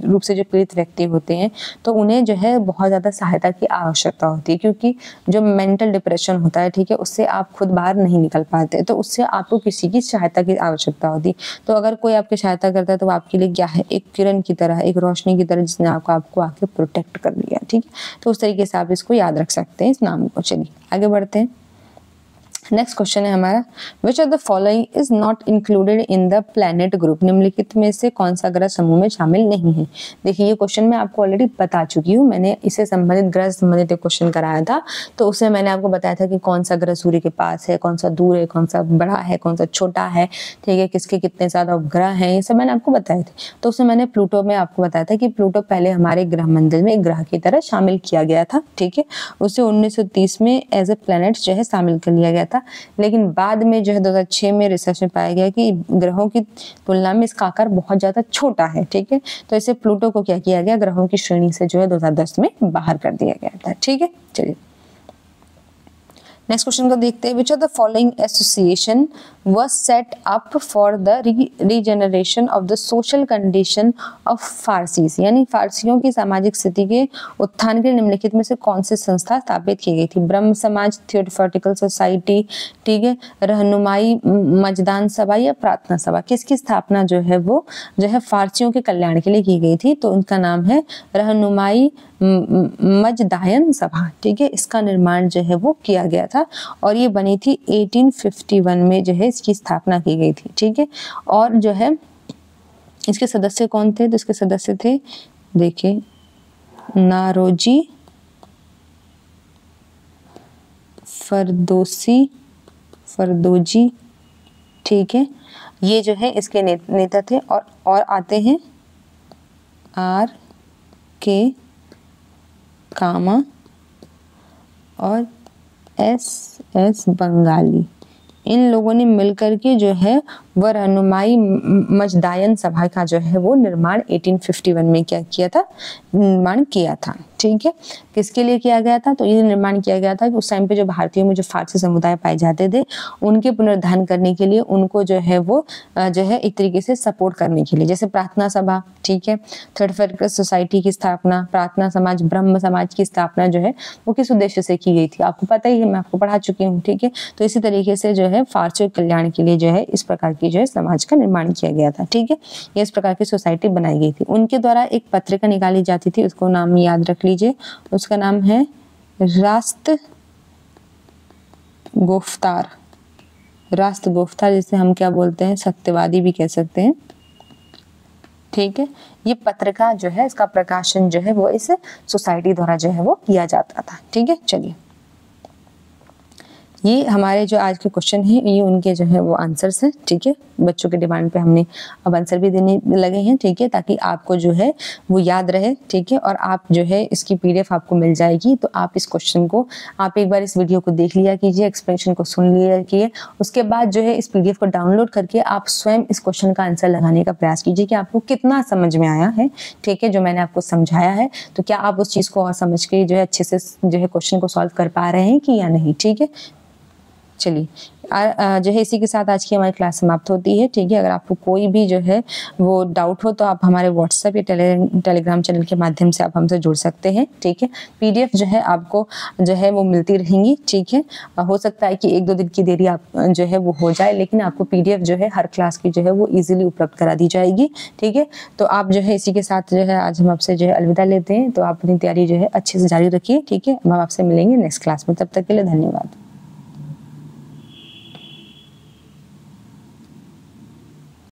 A: रूप से जो पीड़ित व्यक्ति होते हैं तो उन्हें जो है बहुत ज़्यादा सहायता की आवश्यकता होती है, क्योंकि जो मेंटल डिप्रेशन होता है, ठीक है, उससे आप खुद बाहर नहीं निकल पाते, तो उससे आपको किसी की सहायता की आवश्यकता होती है। तो अगर कोई आपकी सहायता करता है तो वो आपके लिए क्या है, एक किरण की तरह, एक रोशनी की तरह, जिसने आपको आके प्रोटेक्ट कर लिया। ठीक है, तो उस तरीके से आप इसको याद रख सकते हैं इस नाम को। चलिए आगे बढ़ते हैं, नेक्स्ट क्वेश्चन है हमारा, which of the following is not included in the planet group. निम्नलिखित में से कौन सा ग्रह समूह में शामिल नहीं है। देखिए ये क्वेश्चन मैं आपको ऑलरेडी बता चुकी हूँ, मैंने इससे संबंधित ग्रह से संबंधित एक क्वेश्चन कराया था, तो उससे मैंने आपको बताया था कि कौन सा ग्रह सूर्य के पास है, कौन सा दूर है, कौन सा बड़ा है, कौन सा छोटा है। ठीक है, किसके कितने ज्यादा उपग्रह हैं, ये सब मैंने आपको बताए थे। तो उसमें मैंने प्लूटो में आपको बताया था कि प्लूटो पहले हमारे ग्रह मंडल में एक ग्रह की तरह शामिल किया गया था। ठीक है, उसे 1930 में एज ए प्लैनेट जो है शामिल कर लिया गया था, लेकिन बाद में जो है 2006 में रिसर्च में पाया गया कि ग्रहों की तुलना में इसका आकार बहुत ज्यादा छोटा है। ठीक है, तो इसे प्लूटो को क्या किया गया, ग्रहों की श्रेणी से जो है 2010 में बाहर कर दिया गया था। ठीक है, चलिए नेक्स्ट क्वेश्चन को देखते हैं, which of the following association was set up for the regeneration of the social condition of फारसीज, यानी फारसियों की सामाजिक स्थिति के उत्थान के निम्नलिखित में से कौन सी संस्था स्थापित की गई थी? ब्रह्म समाज, थियोसॉफिकल सोसाइटी, ठीक है, रहनुमाई मजदान सभा या प्रार्थना सभा? किसकी स्थापना जो है वो जो है फारसियों के कल्याण के लिए की गई थी? तो उनका नाम है रहनुमाई मजदायन सभा, ठीक है। इसका निर्माण जो है वो किया गया था और ये बनी थी 1851 में जो है इसकी स्थापना की गई थी, ठीक है। और जो है इसके सदस्य कौन थे? तो इसके सदस्य थे, देखिए, नारोजी, फरदोजी, ठीक है, ये जो है इसके नेता थे। और आते हैं आर के कामा और एस बंगाली। इन लोगों ने मिलकर के जो है वह रहनुमाई मजदायन सभा का जो है वो निर्माण 1851 में क्या किया था? निर्माण किया था, ठीक है। किसके लिए किया गया था? तो ये निर्माण किया गया था कि उस टाइम पे जो भारतीयों में जो फारसी समुदाय पाए जाते थे उनके पुनरुद्धार करने के लिए, उनको जो है वो जो है एक तरीके से सपोर्ट करने के लिए, जैसे प्रार्थना सभा, ठीक है, थियोसॉफिकल सोसाइटी की स्थापना, प्रार्थना समाज, ब्रह्म समाज की स्थापना जो है वो किस उद्देश्य से की गई थी? आपको पता ही है, मैं आपको पढ़ा चुकी हूँ, ठीक है। तो इसी तरीके से जो है फारसियों के कल्याण के लिए जो है इस प्रकार की जो है समाज का निर्माण किया गया था, ठीक है। ये इस प्रकार की सोसाइटी बनाई गई थी। उनके द्वारा एक पत्रिका निकाली जाती थी, उसको नाम याद रख लीजिए, उसका नाम है रास्त गुफ्तार, जिसे हम क्या बोलते हैं? सत्यवादी भी कह सकते हैं, ठीक है। ये पत्रिका जो है इसका प्रकाशन जो है वो इस सोसाइटी द्वारा जो है वो किया जाता था, ठीक है। चलिए, ये हमारे जो आज के क्वेश्चन हैं ये उनके जो है वो आंसर्स हैं, ठीक है। बच्चों के डिमांड पे हमने अब आंसर भी देने लगे हैं, ठीक है, ताकि आपको जो है वो याद रहे, ठीक है। और आप जो है इसकी PDF आपको मिल जाएगी, तो आप इस क्वेश्चन को आप एक बार इस वीडियो को देख लिया कीजिए, एक्सप्लेनेशन को सुन लिया कीजिए, उसके बाद जो है इस PDF को डाउनलोड करके आप स्वयं इस क्वेश्चन का आंसर लगाने का प्रयास कीजिए कि आपको कितना समझ में आया है, ठीक है, जो मैंने आपको समझाया है। तो क्या आप उस चीज़ को और समझ के जो है अच्छे से जो है क्वेश्चन को सॉल्व कर पा रहे हैं कि या नहीं, ठीक है। चलिए, जो है इसी के साथ आज की हमारी क्लास समाप्त होती है, ठीक है। अगर आपको कोई भी जो है वो डाउट हो तो आप हमारे व्हाट्सएप या टेलीग्राम चैनल के माध्यम से आप हमसे जुड़ सकते हैं, ठीक है। PDF जो है आपको जो है वो मिलती रहेंगी, ठीक है। हो सकता है कि 1-2 दिन की देरी आप जो है वो हो जाए, लेकिन आपको PDF जो है हर क्लास की जो है वो ईजिली उपलब्ध करा दी जाएगी, ठीक है। तो आप जो है इसी के साथ जो है आज हम आपसे जो है अलविदा लेते हैं। तो आप अपनी तैयारी जो है अच्छे से जारी रखिए, ठीक है। हम आपसे मिलेंगे नेक्स्ट क्लास में, तब तक के लिए धन्यवाद।